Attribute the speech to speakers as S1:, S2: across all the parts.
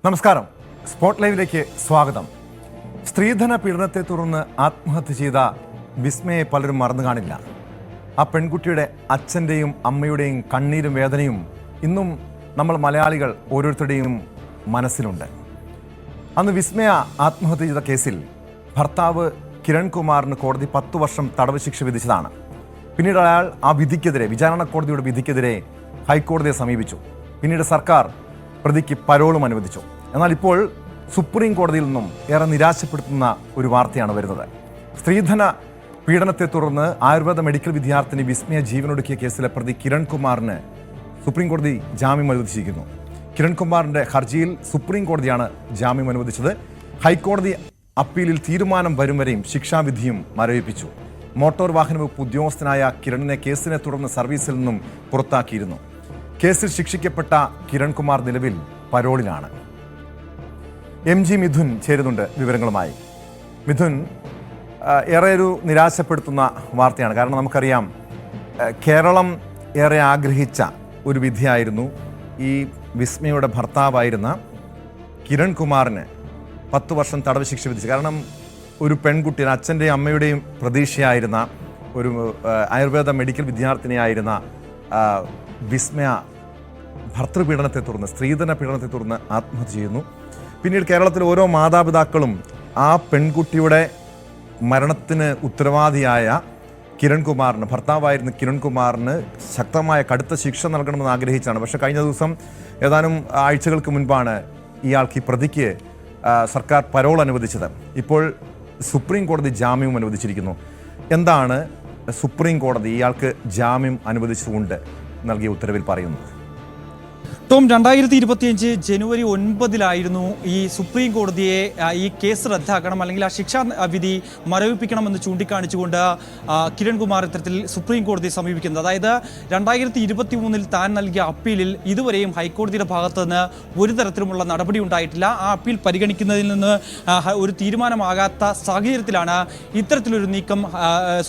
S1: നമസ്കാരം. സ്പോട്ട് ലൈവിലേക്ക് സ്വാഗതം. സ്ത്രീധന പീഡനത്തെ തുടർന്ന് ആത്മഹത്യ ചെയ്ത വിസ്മയെ പലരും മറന്നു കാണില്ല. ആ പെൺകുട്ടിയുടെ അച്ഛൻ്റെയും അമ്മയുടെയും കണ്ണീരും വേദനയും ഇന്നും നമ്മൾ മലയാളികൾ ഓരോരുത്തരുടെയും മനസ്സിലുണ്ട്. അന്ന് വിസ്മയ ആത്മഹത്യ ചെയ്ത കേസിൽ ഭർത്താവ് കിരൺകുമാറിന് കോടതി 10 വർഷം തടവ് ശിക്ഷ വിധിച്ചതാണ്. പിന്നീട് അയാൾ ആ വിധിക്കെതിരെ, വിചാരണ കോടതിയുടെ വിധിക്കെതിരെ ഹൈക്കോടതിയെ സമീപിച്ചു. പിന്നീട് സർക്കാർ പ്രതിക്ക് പരോളും അനുവദിച്ചു. എന്നാൽ ഇപ്പോൾ സുപ്രീം കോടതിയിൽ നിന്നും ഏറെ നിരാശപ്പെടുത്തുന്ന ഒരു വാർത്തയാണ് വരുന്നത്. സ്ത്രീധന പീഡനത്തെ തുടർന്ന് ആയുർവേദ മെഡിക്കൽ വിദ്യാർത്ഥിനി വിസ്മയ ജീവനൊടുക്കിയ കേസിലെ പ്രതി കിരൺകുമാറിന് സുപ്രീം കോടതി ജാമ്യം അനുവദിച്ചിരിക്കുന്നു. കിരൺകുമാറിന്റെ ഹർജിയിൽ സുപ്രീം കോടതിയാണ് ജാമ്യം അനുവദിച്ചത്. ഹൈക്കോടതി അപ്പീലിൽ തീരുമാനം വരും വരെയും ശിക്ഷാവിധിയും മരവിപ്പിച്ചു. മോട്ടോർ വാഹന വകുപ്പ് ഉദ്യോഗസ്ഥനായ കിരണിനെ കേസിനെ തുടർന്ന് സർവീസിൽ നിന്നും പുറത്താക്കിയിരുന്നു. കേസിൽ ശിക്ഷിക്കപ്പെട്ട കിരൺകുമാർ നിലവിൽ പരോളിലാണ്. MG മിഥുൻ ചേരുന്നുണ്ട് വിവരങ്ങളുമായി. മിഥുൻ, ഏറെ ഒരു നിരാശപ്പെടുത്തുന്ന വാർത്തയാണ്. കാരണം നമുക്കറിയാം, കേരളം ഏറെ ആഗ്രഹിച്ച ഒരു വിധിയായിരുന്നു ഈ വിസ്മയുടെ ഭർത്താവായിരുന്ന കിരൺകുമാറിന് 10 വർഷം തടവ് ശിക്ഷ വിധിച്ചു. കാരണം ഒരു പെൺകുട്ടി, അച്ഛൻ്റെയും അമ്മയുടെയും പ്രതീക്ഷയായിരുന്ന ഒരു ആയുർവേദ മെഡിക്കൽ വിദ്യാർത്ഥിനിയായിരുന്ന വിസ്മയ ഭർത്തൃപീഡനത്തെ തുടർന്ന്, സ്ത്രീധന പീഡനത്തെ തുടർന്ന് ആത്മഹത്യ ചെയ്യുന്നു. പിന്നീട് കേരളത്തിലെ ഓരോ മാതാപിതാക്കളും ആ പെൺകുട്ടിയുടെ മരണത്തിന് ഉത്തരവാദിയായ കിരൺകുമാറിന്, ഭർത്താവായിരുന്ന കിരൺകുമാറിന് ശക്തമായ കടുത്ത ശിക്ഷ നൽകണമെന്ന് ആഗ്രഹിച്ചാണ്. പക്ഷേ കഴിഞ്ഞ ദിവസം, ഏതാനും ആഴ്ചകൾക്ക് മുൻപാണ് ഇയാൾക്ക്, ഈ പ്രതിക്ക് സർക്കാർ പരോൾ അനുവദിച്ചത്. ഇപ്പോൾ സുപ്രീം കോടതി ജാമ്യം അനുവദിച്ചിരിക്കുന്നു. എന്താണ് സുപ്രീം കോടതി ഇയാൾക്ക് ജാമ്യം അനുവദിച്ചുകൊണ്ട് നൽകിയ ഉത്തരവിൽ പറയുന്നത്?
S2: ടോം, 2025 ജനുവരി 9 ഈ സുപ്രീം കോടതിയെ ഈ കേസ് റദ്ദാക്കണം, അല്ലെങ്കിൽ ആ ശിക്ഷാ വിധി മരവിപ്പിക്കണമെന്ന് ചൂണ്ടിക്കാണിച്ചുകൊണ്ട് കിരൺകുമാർ ഇത്തരത്തിൽ സുപ്രീം കോടതിയെ സമീപിക്കുന്നത്. അതായത് 2023 താൻ നൽകിയ അപ്പീലിൽ ഇതുവരെയും ഹൈക്കോടതിയുടെ ഭാഗത്ത് നിന്ന് ഒരു തരത്തിലുമുള്ള നടപടി ഉണ്ടായിട്ടില്ല. ആ അപ്പീൽ പരിഗണിക്കുന്നതിൽ നിന്ന് ഒരു തീരുമാനമാകാത്ത സാഹചര്യത്തിലാണ് ഇത്തരത്തിലൊരു നീക്കം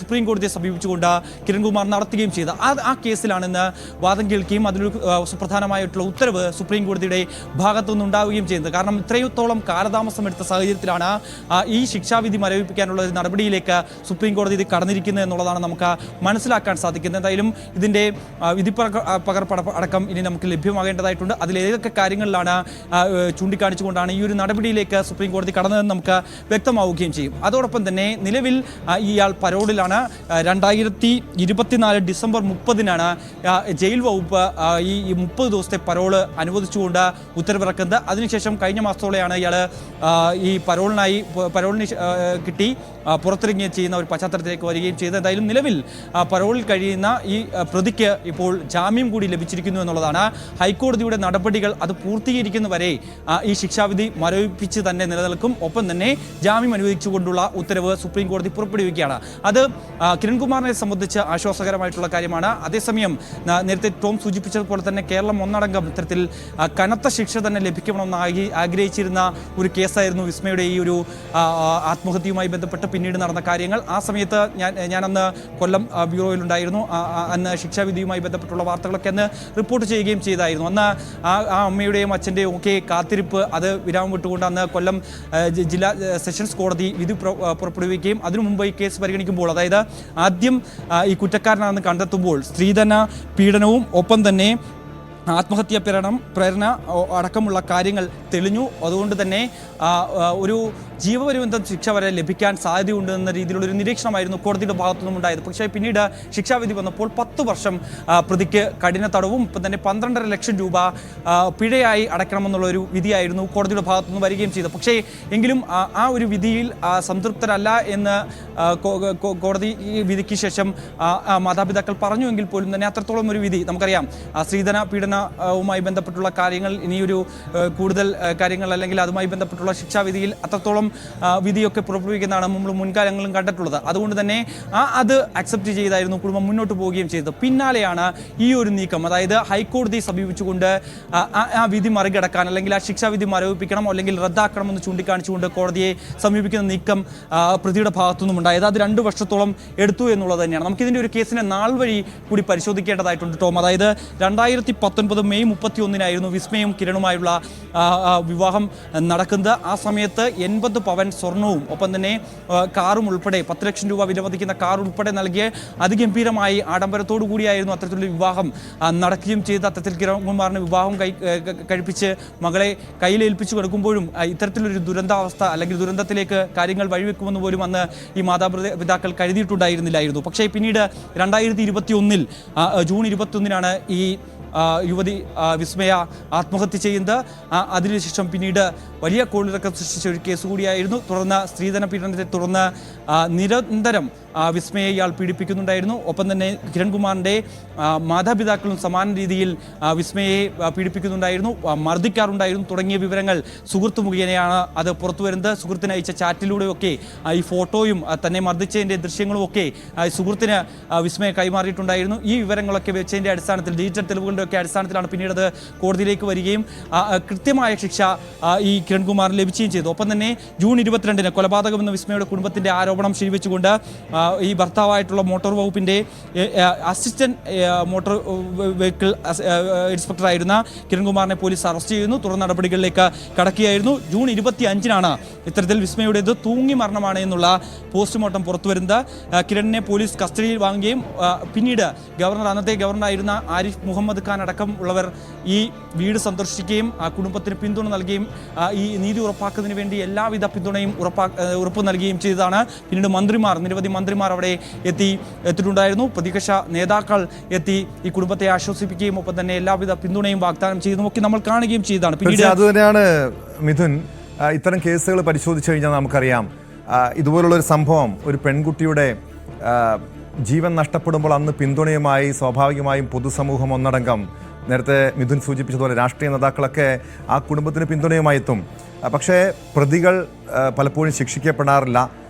S2: സുപ്രീം കോടതിയെ സമീപിച്ചുകൊണ്ട് കിരൺകുമാർ നടത്തുകയും ചെയ്തത്. ആ കേസിലാണ് ഇന്ന് വാദം കേൾക്കുകയും അതിലൊരു സുപ്രധാനമായിട്ടുള്ള ഉത്തരവ് സുപ്രീം കോടതിയുടെ ഭാഗത്തുനിന്ന് ഉണ്ടാവുകയും ചെയ്യുന്നത്. കാരണം ഇത്രത്തോളം കാലതാമസം എടുത്ത സാഹചര്യത്തിലാണ് ഈ ശിക്ഷാവിധി മരവിപ്പിക്കാനുള്ള ഒരു നടപടിയിലേക്ക് സുപ്രീം കോടതി ഇത് കടന്നിരിക്കുന്നത് എന്നുള്ളതാണ് നമുക്ക് മനസ്സിലാക്കാൻ സാധിക്കുന്നത്. എന്തായാലും ഇതിൻ്റെ വിധി പകർപ്പ് അടക്കം ഇനി നമുക്ക് ലഭ്യമാകേണ്ടതായിട്ടുണ്ട്. അതിലേതൊക്കെ കാര്യങ്ങളിലാണ് ചൂണ്ടിക്കാണിച്ചുകൊണ്ടാണ് ഈ ഒരു നടപടിയിലേക്ക് സുപ്രീം കോടതി കടന്നതെന്ന് നമുക്ക് വ്യക്തമാവുകയും ചെയ്യും. അതോടൊപ്പം തന്നെ നിലവിൽ ഇയാൾ പരോളിലാണ്. 2024 ഡിസംബർ 30 ജയിൽ വകുപ്പ് ഈ 30 ദിവസത്തെ പരോള് അനുവദിച്ചുകൊണ്ട് ഉത്തരവിറക്കുന്നത്. അതിനുശേഷം കഴിഞ്ഞ മാസത്തോടെയാണ് ഇയാൾ ഈ പരോളിന് കിട്ടി പുറത്തിറങ്ങുകയും ചെയ്യുന്ന ഒരു പശ്ചാത്തലത്തിലേക്ക് വരികയും ചെയ്തത്. എന്തായാലും നിലവിൽ പരോളിൽ കഴിയുന്ന ഈ പ്രതിക്ക് ഇപ്പോൾ ജാമ്യം കൂടി ലഭിച്ചിരിക്കുന്നു എന്നുള്ളതാണ്. ഹൈക്കോടതിയുടെ നടപടികൾ അത് പൂർത്തീകരിക്കുന്നവരെ ഈ ശിക്ഷാവിധി മരവിപ്പിച്ച് തന്നെ നിലനിൽക്കും. ഒപ്പം തന്നെ ജാമ്യം അനുവദിച്ചുകൊണ്ടുള്ള ഉത്തരവ് സുപ്രീം കോടതി പുറപ്പെടുവിക്കുകയാണ്. അത് കിരൺകുമാറിനെ സംബന്ധിച്ച് ആശ്വാസകരമായിട്ടുള്ള കാര്യമാണ്. അതേസമയം നേരത്തെ ടോം സൂചിപ്പിച്ചതുപോലെ തന്നെ കേരളം ഒന്നടങ്കം ഇത്തരത്തിൽ കനത്ത ശിക്ഷ തന്നെ ലഭിക്കണമെന്ന് ആഗ്രഹിച്ചിരുന്ന ഒരു കേസായിരുന്നു വിസ്മയുടെ ഈ ഒരു ആത്മഹത്യയുമായി ബന്ധപ്പെട്ട് പിന്നീട് നടന്ന കാര്യങ്ങൾ. ആ സമയത്ത് ഞാൻ അന്ന് കൊല്ലം ബ്യൂറോയിലുണ്ടായിരുന്നു. അന്ന് ശിക്ഷാവിധിയുമായി ബന്ധപ്പെട്ടുള്ള വാർത്തകളൊക്കെ അന്ന് റിപ്പോർട്ട് ചെയ്യുകയും ചെയ്തായിരുന്നു. അന്ന് ആ അമ്മയുടെയും അച്ഛൻ്റെയും ഒക്കെ കാത്തിരിപ്പ് അത് വിരാമം വിട്ടുകൊണ്ട് അന്ന് കൊല്ലം ജില്ലാ സെഷൻസ് കോടതി വിധി പുറപ്പെടുവിക്കുകയും അതിനു മുമ്പ് ഈ കേസ് പരിഗണിക്കുമ്പോൾ, അതായത് ആദ്യം ഈ കുറ്റക്കാരനാണെന്ന് കണ്ടെത്തുമ്പോൾ സ്ത്രീധന പീഡനവും ഒപ്പം തന്നെ ആത്മഹത്യാ പ്രേരണ അടക്കമുള്ള കാര്യങ്ങൾ തെളിഞ്ഞു. അതുകൊണ്ട് തന്നെ ഒരു ജീവപര്യന്തം ശിക്ഷ വരെ ലഭിക്കാൻ സാധ്യതയുണ്ട് എന്ന രീതിയിലുള്ളൊരു നിരീക്ഷണമായിരുന്നു കോടതിയുടെ ഭാഗത്തുനിന്നും ഉണ്ടായത്. പക്ഷേ പിന്നീട് ശിക്ഷാവിധി വന്നപ്പോൾ 10 വർഷം പ്രതിക്ക് കഠിന തടവും ഇപ്പം തന്നെ 12.5 ലക്ഷം രൂപ പിഴയായി അടയ്ക്കണമെന്നുള്ളൊരു വിധിയായിരുന്നു കോടതിയുടെ ഭാഗത്തുനിന്ന് വരികയും ചെയ്തത്. പക്ഷേ എങ്കിലും ആ ഒരു വിധിയിൽ സംതൃപ്തരല്ല എന്ന് കോടതി ഈ വിധിക്ക് ശേഷം മാതാപിതാക്കൾ പറഞ്ഞുവെങ്കിൽ പോലും തന്നെ അത്രത്തോളം ഒരു വിധി നമുക്കറിയാം. സ്ത്രീധന പീഡനവുമായി ബന്ധപ്പെട്ടുള്ള കാര്യങ്ങൾ, ഇനിയൊരു കൂടുതൽ കാര്യങ്ങൾ അല്ലെങ്കിൽ അതുമായി ബന്ധപ്പെട്ടുള്ള ശിക്ഷാവിധിയിൽ അത്രത്തോളം വിധിയൊക്കെ പുറപ്പെടുവിക്കുന്നതാണ് നമ്മൾ മുൻകാലങ്ങളിലും കണ്ടിട്ടുള്ളത്. അതുകൊണ്ട് തന്നെ അത് അക്സെപ്റ്റ് ചെയ്തായിരുന്നു കുടുംബം മുന്നോട്ട് പോവുകയും ചെയ്തത്. പിന്നാലെയാണ് ഈ ഒരു നീക്കം, അതായത് ഹൈക്കോടതിയെ സമീപിച്ചുകൊണ്ട് ആ വിധി മറികടക്കാൻ അല്ലെങ്കിൽ ആ ശിക്ഷാവിധി മരവിപ്പിക്കണം അല്ലെങ്കിൽ റദ്ദാക്കണമെന്ന് ചൂണ്ടിക്കാണിച്ചുകൊണ്ട് കോടതിയെ സമീപിക്കുന്ന നീക്കം പ്രതിയുടെ ഭാഗത്തുനിന്നും ഉണ്ടായത്. അത് 2 വർഷത്തോളം എടുത്തു എന്നുള്ളത് തന്നെയാണ്. നമുക്കിതിൻ്റെ ഒരു കേസിനെ നാൾ വഴി കൂടി പരിശോധിക്കേണ്ടതായിട്ടുണ്ട് ടോം. അതായത് 2019 മെയ് 31 വിസ്മയും കിരണുമായുള്ള വിവാഹം നടക്കുന്നത്. ആ സമയത്ത് 80 പവൻ സ്വർണവും ഒപ്പം തന്നെ കാറും ഉൾപ്പെടെ 10 ലക്ഷം രൂപ വിലമതിക്കുന്ന കാർ ഉൾപ്പെടെ നൽകിയ അതിഗംഭീരമായി ആഡംബരത്തോടു കൂടിയായിരുന്നു അത്തരത്തിലൊരു വിവാഹം നടക്കുകയും ചെയ്ത്. അത്തരത്തിൽ കിരൺകുമാറിന് വിവാഹം കഴിപ്പിച്ച് മകളെ കയ്യിലേൽപ്പിച്ചു കൊടുക്കുമ്പോഴും ഇത്തരത്തിലൊരു ദുരന്താവസ്ഥ അല്ലെങ്കിൽ ദുരന്തത്തിലേക്ക് കാര്യങ്ങൾ വഴിവെക്കുമെന്ന് പോലും അന്ന് ഈ മാതാപിതാക്കൾ കരുതിയിട്ടുണ്ടായിരുന്നില്ലായിരുന്നു. പക്ഷേ പിന്നീട് 2021 ജൂൺ 21 ഈ യുവതി വിസ്മയ ആത്മഹത്യ ചെയ്യുന്നത്. അതിനുശേഷം പിന്നീട് വലിയ കോളിളക്കം സൃഷ്ടിച്ച ഒരു കേസ് കൂടിയായിരുന്നു. തുടർന്ന് സ്ത്രീധന പീഡനത്തെ തുടർന്ന് നിരന്തരം വിസ്മയെ ഇയാൾ പീഡിപ്പിക്കുന്നുണ്ടായിരുന്നു. ഒപ്പം തന്നെ കിരൺകുമാറിൻ്റെ മാതാപിതാക്കളും സമാന രീതിയിൽ വിസ്മയെ പീഡിപ്പിക്കുന്നുണ്ടായിരുന്നു, മർദ്ദിക്കാറുണ്ടായിരുന്നു തുടങ്ങിയ വിവരങ്ങൾ സുഹൃത്ത് മുഖേനയാണ് അത് പുറത്തു വരുന്നത്. സുഹൃത്തിന് അയച്ച ചാറ്റിലൂടെയൊക്കെ ഈ ഫോട്ടോയും തന്നെ മർദ്ദിച്ചതിൻ്റെ ദൃശ്യങ്ങളും ഒക്കെ സുഹൃത്തിന് വിസ്മയെ കൈമാറിയിട്ടുണ്ടായിരുന്നു. ഈ വിവരങ്ങളൊക്കെ വെച്ചതിൻ്റെ അടിസ്ഥാനത്തിൽ ഡിജിറ്റൽ തെളിവുകളുടെ ഒക്കെ അടിസ്ഥാനത്തിലാണ് പിന്നീട് അത് കോടതിയിലേക്ക് വരികയും കൃത്യമായ ശിക്ഷ ഈ കിരൺകുമാറിന് ലഭിക്കുകയും ചെയ്തു. ഒപ്പം തന്നെ ജൂൺ 22 കൊലപാതകമെന്ന വിസ്മയുടെ കുടുംബത്തിൻ്റെ ആരോപണം ശരിവെച്ചുകൊണ്ട് ഈ ഭർത്താവായിട്ടുള്ള മോട്ടോർ വകുപ്പിൻ്റെ അസിസ്റ്റന്റ് മോട്ടോർ വെഹിക്കിൾ ഇൻസ്പെക്ടറായിരുന്ന കിരൺകുമാറിനെ പോലീസ് അറസ്റ്റ് ചെയ്യുന്നു. തുടർ നടപടികളിലേക്ക് കടക്കുകയായിരുന്നു. ജൂൺ 25 ഇത്തരത്തിൽ വിസ്മയുടേത് തൂങ്ങി മരണമാണ് എന്നുള്ള പോസ്റ്റ്മോർട്ടം പുറത്തുവരുന്നത്. കിരണിനെ പോലീസ് കസ്റ്റഡിയിൽ വാങ്ങുകയും പിന്നീട് അന്നത്തെ ഗവർണറായിരുന്ന ആരിഫ് മുഹമ്മദ് ഖാൻ അടക്കം ഉള്ളവർ ഈ വീട് സന്ദർശിക്കുകയും ആ കുടുംബത്തിന് പിന്തുണ നൽകുകയും ഈ നീതി ഉറപ്പാക്കുന്നതിന് വേണ്ടി എല്ലാവിധ പിന്തുണയും ഉറപ്പ് നൽകുകയും ചെയ്തതാണ്. പിന്നീട് നിരവധി മന്ത്രിമാർ അവിടെ എത്തിയിട്ടുണ്ടായിരുന്നു. പ്രതിപക്ഷ നേതാക്കൾ എത്തി ഈ കുടുംബത്തെ ആശ്വസിപ്പിക്കുകയും ഒപ്പം തന്നെ എല്ലാവിധ പിന്തുണയും വാഗ്ദാനം ചെയ്തതുമൊക്കെ നമ്മൾ കാണുകയും ചെയ്തതാണ്. പിന്നീട്
S1: അതുതന്നെയാണ് മിഥുൻ, ഇത്തരം കേസുകൾ പരിശോധിച്ചു കഴിഞ്ഞാൽ നമുക്കറിയാം ഇതുപോലുള്ളൊരു സംഭവം ഒരു പെൺകുട്ടിയുടെ ജീവൻ നഷ്ടപ്പെടുമ്പോൾ അന്ന് പിന്തുണയുമായി സ്വാഭാവികമായും പൊതുസമൂഹം ഒന്നടങ്കം, നേരത്തെ മിഥുൻ സൂചിപ്പിച്ചതുപോലെ രാഷ്ട്രീയ നേതാക്കളൊക്കെ ആ കുടുംബത്തിന് പിന്തുണയുമായി എത്തും. പക്ഷേ പ്രതികൾ പലപ്പോഴും ശിക്ഷിക്കപ്പെടാറില്ല.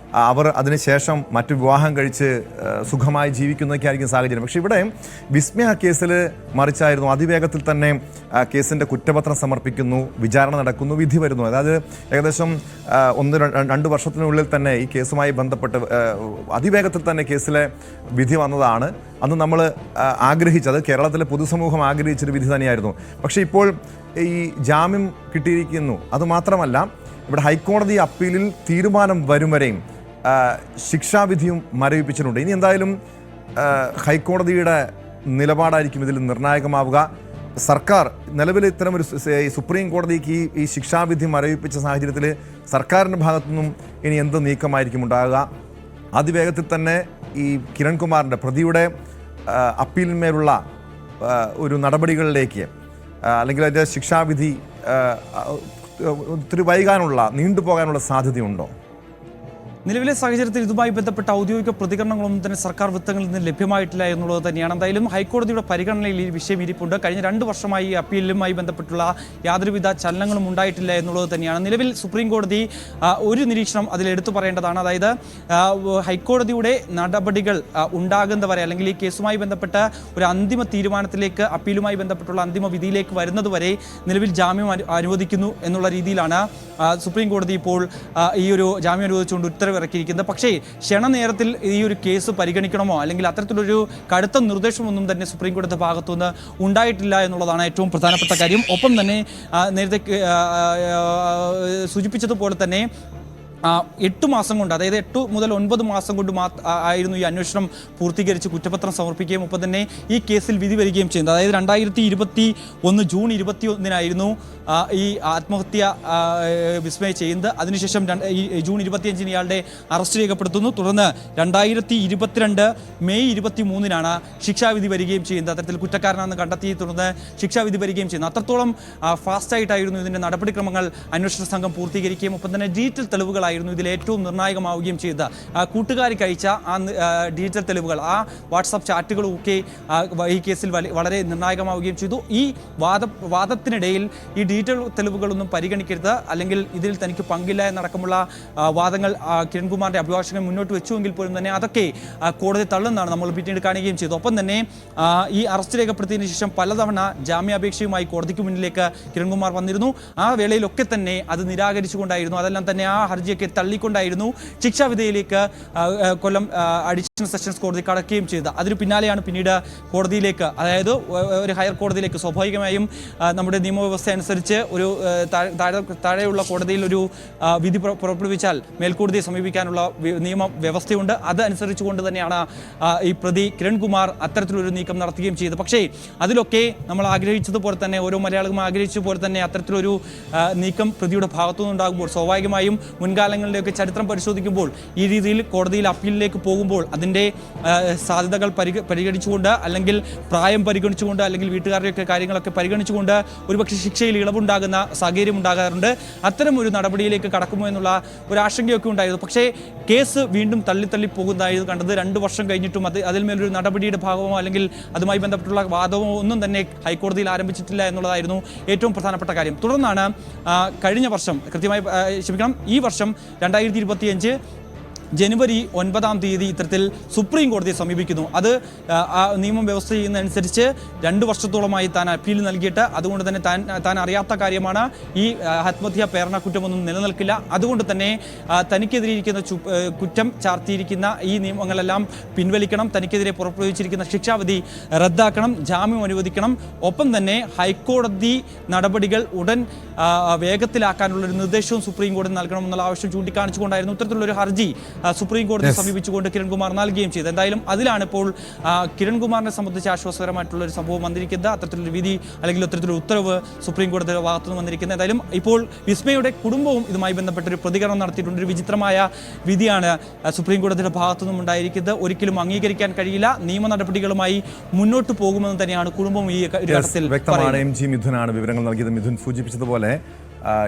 S1: അവർ അതിനുശേഷം മറ്റു വിവാഹം കഴിച്ച് സുഖമായി ജീവിക്കുന്നതൊക്കെ ആയിരിക്കും സാഹചര്യം. പക്ഷേ ഇവിടെ വിസ്മയ കേസിൽ മറിച്ചായിരുന്നു. അതിവേഗത്തിൽ തന്നെ കേസിൻ്റെ കുറ്റപത്രം സമർപ്പിക്കുന്നു, വിചാരണ നടക്കുന്നു, വിധി വരുന്നു. അതായത് ഏകദേശം 1-2 വർഷത്തിനുള്ളിൽ തന്നെ ഈ കേസുമായി ബന്ധപ്പെട്ട് അതിവേഗത്തിൽ തന്നെ കേസിലെ വിധി വന്നതാണ്. അന്ന് നമ്മൾ ആഗ്രഹിച്ചത്, കേരളത്തിലെ പൊതുസമൂഹം ആഗ്രഹിച്ചൊരു വിധി തന്നെയായിരുന്നു. പക്ഷേ ഇപ്പോൾ ഈ ജാമ്യം കിട്ടിയിരിക്കുന്നു. അതുമാത്രമല്ല, ഇവിടെ ഹൈക്കോടതി അപ്പീലിൽ തീരുമാനം വരും വരെയും ശിക്ഷാവിധിയും മരവിപ്പിച്ചിട്ടുണ്ട്. ഇനി എന്തായാലും ഹൈക്കോടതിയുടെ നിലപാടായിരിക്കും ഇതിൽ നിർണായകമാവുക. സർക്കാർ നിലവിൽ ഇത്തരമൊരു സുപ്രീം കോടതിക്ക് ഈ ശിക്ഷാവിധി മരവിപ്പിച്ച സാഹചര്യത്തിൽ സർക്കാരിൻ്റെ ഭാഗത്തുനിന്നും ഇനി എന്ത് നീക്കമായിരിക്കും ഉണ്ടാകുക? അതിവേഗത്തിൽ തന്നെ ഈ കിരൺകുമാറിൻ്റെ പ്രതിയുടെ അപ്പീലിന്മേലുള്ള ഒരു നടപടികളിലേക്ക് അല്ലെങ്കിൽ അതിൻ്റെ ശിക്ഷാവിധി ഒത്തിരി വൈകാനുള്ള, നീണ്ടുപോകാനുള്ള സാധ്യതയുണ്ടോ?
S2: നിലവിലെ സാഹചര്യത്തിൽ ഇതുമായി ബന്ധപ്പെട്ട ഔദ്യോഗിക പ്രതികരണങ്ങളൊന്നും തന്നെ സർക്കാർ വൃത്തങ്ങളിൽ നിന്ന് ലഭ്യമായിട്ടില്ല എന്നുള്ളത് തന്നെയാണ്. എന്തായാലും ഹൈക്കോടതിയുടെ പരിഗണനയിൽ ഈ വിഷയം ഇരിപ്പുണ്ട്. കഴിഞ്ഞ 2 വർഷമായി ഈ അപ്പീലുമായി ബന്ധപ്പെട്ടുള്ള യാതൊരുവിധ ചലനങ്ങളും ഉണ്ടായിട്ടില്ല എന്നുള്ളത് തന്നെയാണ്. നിലവിൽ സുപ്രീം കോടതി ഒരു നിരീക്ഷണം അതിൽ എടുത്തു പറയേണ്ടതാണ്. അതായത് ഹൈക്കോടതിയുടെ നടപടികൾ ഉണ്ടാകുന്നവരെ അല്ലെങ്കിൽ ഈ കേസുമായി ബന്ധപ്പെട്ട ഒരു അന്തിമ തീരുമാനത്തിലേക്ക്, അപ്പീലുമായി ബന്ധപ്പെട്ടുള്ള അന്തിമ വിധിയിലേക്ക് വരുന്നതുവരെ നിലവിൽ ജാമ്യം അനുവദിക്കുന്നു എന്നുള്ള രീതിയിലാണ് സുപ്രീം കോടതി ഇപ്പോൾ ഈ ഒരു ജാമ്യം അനുവദിച്ചുകൊണ്ട് ഉത്തരവിറക്കിയിരിക്കുന്നത്. പക്ഷേ ക്ഷണനേരത്തിൽ ഈ ഒരു കേസ് പരിഗണിക്കണമോ അല്ലെങ്കിൽ അത്തരത്തിലൊരു കടുത്ത നിർദ്ദേശമൊന്നും തന്നെ സുപ്രീം കോടതി ഭാഗത്തുനിന്ന് ഉണ്ടായിട്ടില്ല എന്നുള്ളതാണ് ഏറ്റവും പ്രധാനപ്പെട്ട കാര്യം. ഒപ്പം തന്നെ നേരത്തെ സൂചിപ്പിച്ചതുപോലെ തന്നെ 8 മാസം കൊണ്ട്, അതായത് 8 മുതൽ 9 മാസം കൊണ്ട് ആയിരുന്നു ഈ അന്വേഷണം പൂർത്തീകരിച്ച് കുറ്റപത്രം സമർപ്പിക്കുകയും ഒപ്പം തന്നെ ഈ കേസിൽ വിധി വരികയും ചെയ്യുന്നത്. അതായത് 2021 ജൂൺ 21 ഈ ആത്മഹത്യ വിസ്മയ ചെയ്യുന്നത്. അതിനുശേഷം ഈ ജൂൺ 25 ഇയാളുടെ അറസ്റ്റ് രേഖപ്പെടുത്തുന്നു. തുടർന്ന് 2022 മെയ് 23 ശിക്ഷാവിധി വരികയും ചെയ്യുന്നത്. അത്തരത്തിൽ കുറ്റക്കാരനാണെന്ന് കണ്ടെത്തി തുടർന്ന് ശിക്ഷാവിധി വരികയും ചെയ്യുന്നു. അത്രത്തോളം ഫാസ്റ്റായിട്ടായിരുന്നു ഇതിൻ്റെ നടപടിക്രമങ്ങൾ അന്വേഷണ സംഘം പൂർത്തീകരിക്കുകയും ഒപ്പം തന്നെ ഡിജിറ്റൽ തെളിവുകളായി തെളിവുകളായിരുന്നു ഇതിൽ ഏറ്റവും നിർണായകമാവുകയും ചെയ്തത്. കൂട്ടുകാരിക്ക് അയച്ച ആ ഡിജിറ്റൽ തെളിവുകൾ, ആ വാട്സാപ്പ് ചാറ്റുകളും ഒക്കെ ഈ കേസിൽ വളരെ നിർണായകമാവുകയും ചെയ്തു. ഈ വാദത്തിനിടയിൽ ഈ ഡിജിറ്റൽ തെളിവുകളൊന്നും പരിഗണിക്കരുത്, അല്ലെങ്കിൽ ഇതിൽ തനിക്ക് പങ്കില്ല എന്നടക്കമുള്ള വാദങ്ങൾ കിരൺകുമാറിന്റെ അഭിഭാഷകൻ മുന്നോട്ട് വെച്ചുവെങ്കിൽ പോലും തന്നെ അതൊക്കെ കോടതി തള്ളുന്നതാണ് നമ്മൾ പിന്നീട് കാണുകയും ചെയ്തു. ഒപ്പം തന്നെ ഈ അറസ്റ്റ് രേഖപ്പെടുത്തിയതിനു ശേഷം പലതവണ ജാമ്യാപേക്ഷയുമായി കോടതിക്ക് മുന്നിലേക്ക് കിരൺകുമാർ വന്നിരുന്നു. ആ വേളയിലൊക്കെ തന്നെ അത് നിരാകരിച്ചുകൊണ്ടായിരുന്നു, അതെല്ലാം തന്നെ ആ ഹർജിയൊക്കെ തള്ളിക്കൊണ്ടായിരുന്നു ശിക്ഷാവിധിയിലേക്ക് കൊല്ലം അഡീഷണൽ സെഷൻസ് കോടതി കടക്കുകയും ചെയ്തത്. അതിന് പിന്നാലെയാണ് പിന്നീട് കോടതിയിലേക്ക്, അതായത് ഒരു ഹയർ കോടതിയിലേക്ക്, സ്വാഭാവികമായും നമ്മുടെ നിയമവ്യവസ്ഥ അനുസരിച്ച് ഒരു താഴെയുള്ള കോടതിയിൽ ഒരു വിധി പുറപ്പെടുവിച്ചാൽ മേൽക്കോടതിയെ സമീപിക്കാനുള്ള നിയമ വ്യവസ്ഥയുണ്ട്. അത് അനുസരിച്ചുകൊണ്ട് തന്നെയാണ് ഈ പ്രതി കിരൺകുമാർ അത്തരത്തിലൊരു നീക്കം നടത്തുകയും ചെയ്തത്. പക്ഷേ അതിലൊക്കെ നമ്മൾ ആഗ്രഹിച്ചതുപോലെ തന്നെ, ഓരോ മലയാളികളും ആഗ്രഹിച്ചതുപോലെ തന്നെ അത്തരത്തിലൊരു നീക്കം പ്രതിയുടെ ഭാഗത്തുനിന്നുണ്ടാകുമ്പോൾ സ്വാഭാവികമായും മുൻകാലങ്ങളിലേക്ക് ചരിത്രം പരിശോധിക്കുമ്പോൾ ഈ രീതിയിൽ കോടതിയിൽ അപ്പീലിലേക്ക് പോകുമ്പോൾ അതിൻ്റെ സാധ്യതകൾ പരിഗണിച്ചുകൊണ്ട്, അല്ലെങ്കിൽ പ്രായം പരിഗണിച്ചുകൊണ്ട്, അല്ലെങ്കിൽ വീട്ടുകാരുടെയൊക്കെ കാര്യങ്ങളൊക്കെ പരിഗണിച്ചുകൊണ്ട് ഒരുപക്ഷെ ശിക്ഷയിൽ ഇളവുണ്ടാകുന്ന സാഹചര്യം ഉണ്ടാകാറുണ്ട്. അത്തരം ഒരു നടപടിയിലേക്ക് കടക്കുമോ എന്നുള്ള ഒരു ആശങ്കയൊക്കെ ഉണ്ടായിരുന്നു. പക്ഷേ കേസ് വീണ്ടും തള്ളി പോകുന്നതായത് കണ്ടത് 2 വർഷം കഴിഞ്ഞിട്ടും അതിൽ മേലൊരു നടപടിയുടെ ഭാഗമോ അല്ലെങ്കിൽ അതുമായി ബന്ധപ്പെട്ടുള്ള വാദമോ ഒന്നും തന്നെ ഹൈക്കോടതിയിൽ ആരംഭിച്ചിട്ടില്ല എന്നുള്ളതായിരുന്നു ഏറ്റവും പ്രധാനപ്പെട്ട കാര്യം. തുടർന്നാണ് കഴിഞ്ഞ വർഷം, കൃത്യമായി ക്ഷമിക്കണം, ഈ വർഷം 2025 ജനുവരി 9-ാം തീയതി ഇത്തരത്തിൽ സുപ്രീം കോടതിയെ സമീപിക്കുന്നു. അത് നിയമം വ്യവസ്ഥ ചെയ്യുന്നതനുസരിച്ച് 2 വർഷത്തോളമായി താൻ അപ്പീൽ നൽകിയിട്ട്, അതുകൊണ്ട് തന്നെ താൻ അറിയാത്ത കാര്യമാണ്, ഈ ആത്മഹത്യാ പ്രേരണ കുറ്റമൊന്നും നിലനിൽക്കില്ല, അതുകൊണ്ട് തന്നെ തനിക്കെതിരെ ഇരിക്കുന്ന കുറ്റം ചാർത്തിയിരിക്കുന്ന ഈ നിയമങ്ങളെല്ലാം പിൻവലിക്കണം, തനിക്കെതിരെ പുറപ്പെടുവിച്ചിരിക്കുന്ന ശിക്ഷാവിധി റദ്ദാക്കണം, ജാമ്യം അനുവദിക്കണം, ഒപ്പം തന്നെ ഹൈക്കോടതി നടപടികൾ ഉടൻ വേഗത്തിലാക്കാനുള്ളൊരു നിർദ്ദേശവും സുപ്രീം കോടതി നൽകണമെന്നുള്ള ആവശ്യം ചൂണ്ടിക്കാണിച്ചുകൊണ്ടായിരുന്നു ഇത്തരത്തിലുള്ളൊരു ഹർജി സുപ്രീം കോടതിയെ സമീപിച്ചുകൊണ്ട് കിരൺകുമാർ നൽകുകയും ചെയ്തു. എന്തായാലും അതിലാണ് ഇപ്പോൾ കിരൺകുമാറിനെ സംബന്ധിച്ച് ആശ്വാസകരമായിട്ടുള്ള ഒരു സംഭവം വന്നിരിക്കുന്നത്. അത്തരത്തിലൊരു വിധി അല്ലെങ്കിൽ അത്തരത്തിലൊരു ഉത്തരവ് സുപ്രീം കോടതിയുടെ ഭാഗത്തുനിന്ന് വന്നിരിക്കുന്നത്. എന്തായാലും ഇപ്പോൾ വിസ്മയുടെ കുടുംബവും ഇതുമായി ബന്ധപ്പെട്ടൊരു പ്രതികരണം നടത്തിയിട്ടുണ്ട്. ഒരു വിചിത്രമായ വിധിയാണ് സുപ്രീം കോടതിയുടെ ഭാഗത്തുനിന്നും ഉണ്ടായിരിക്കുന്നത്. ഒരിക്കലും അംഗീകരിക്കാൻ കഴിയില്ല. നിയമ നടപടികളുമായി മുന്നോട്ട് പോകുമെന്ന് തന്നെയാണ് കുടുംബം ഈ ഘട്ടത്തിൽ
S1: വ്യക്തമാണ്. MG മിഥുനാണ് വിവരങ്ങൾ നൽകിയത്. മിഥുൻ സൂചിപ്പിച്ചതുപോലെ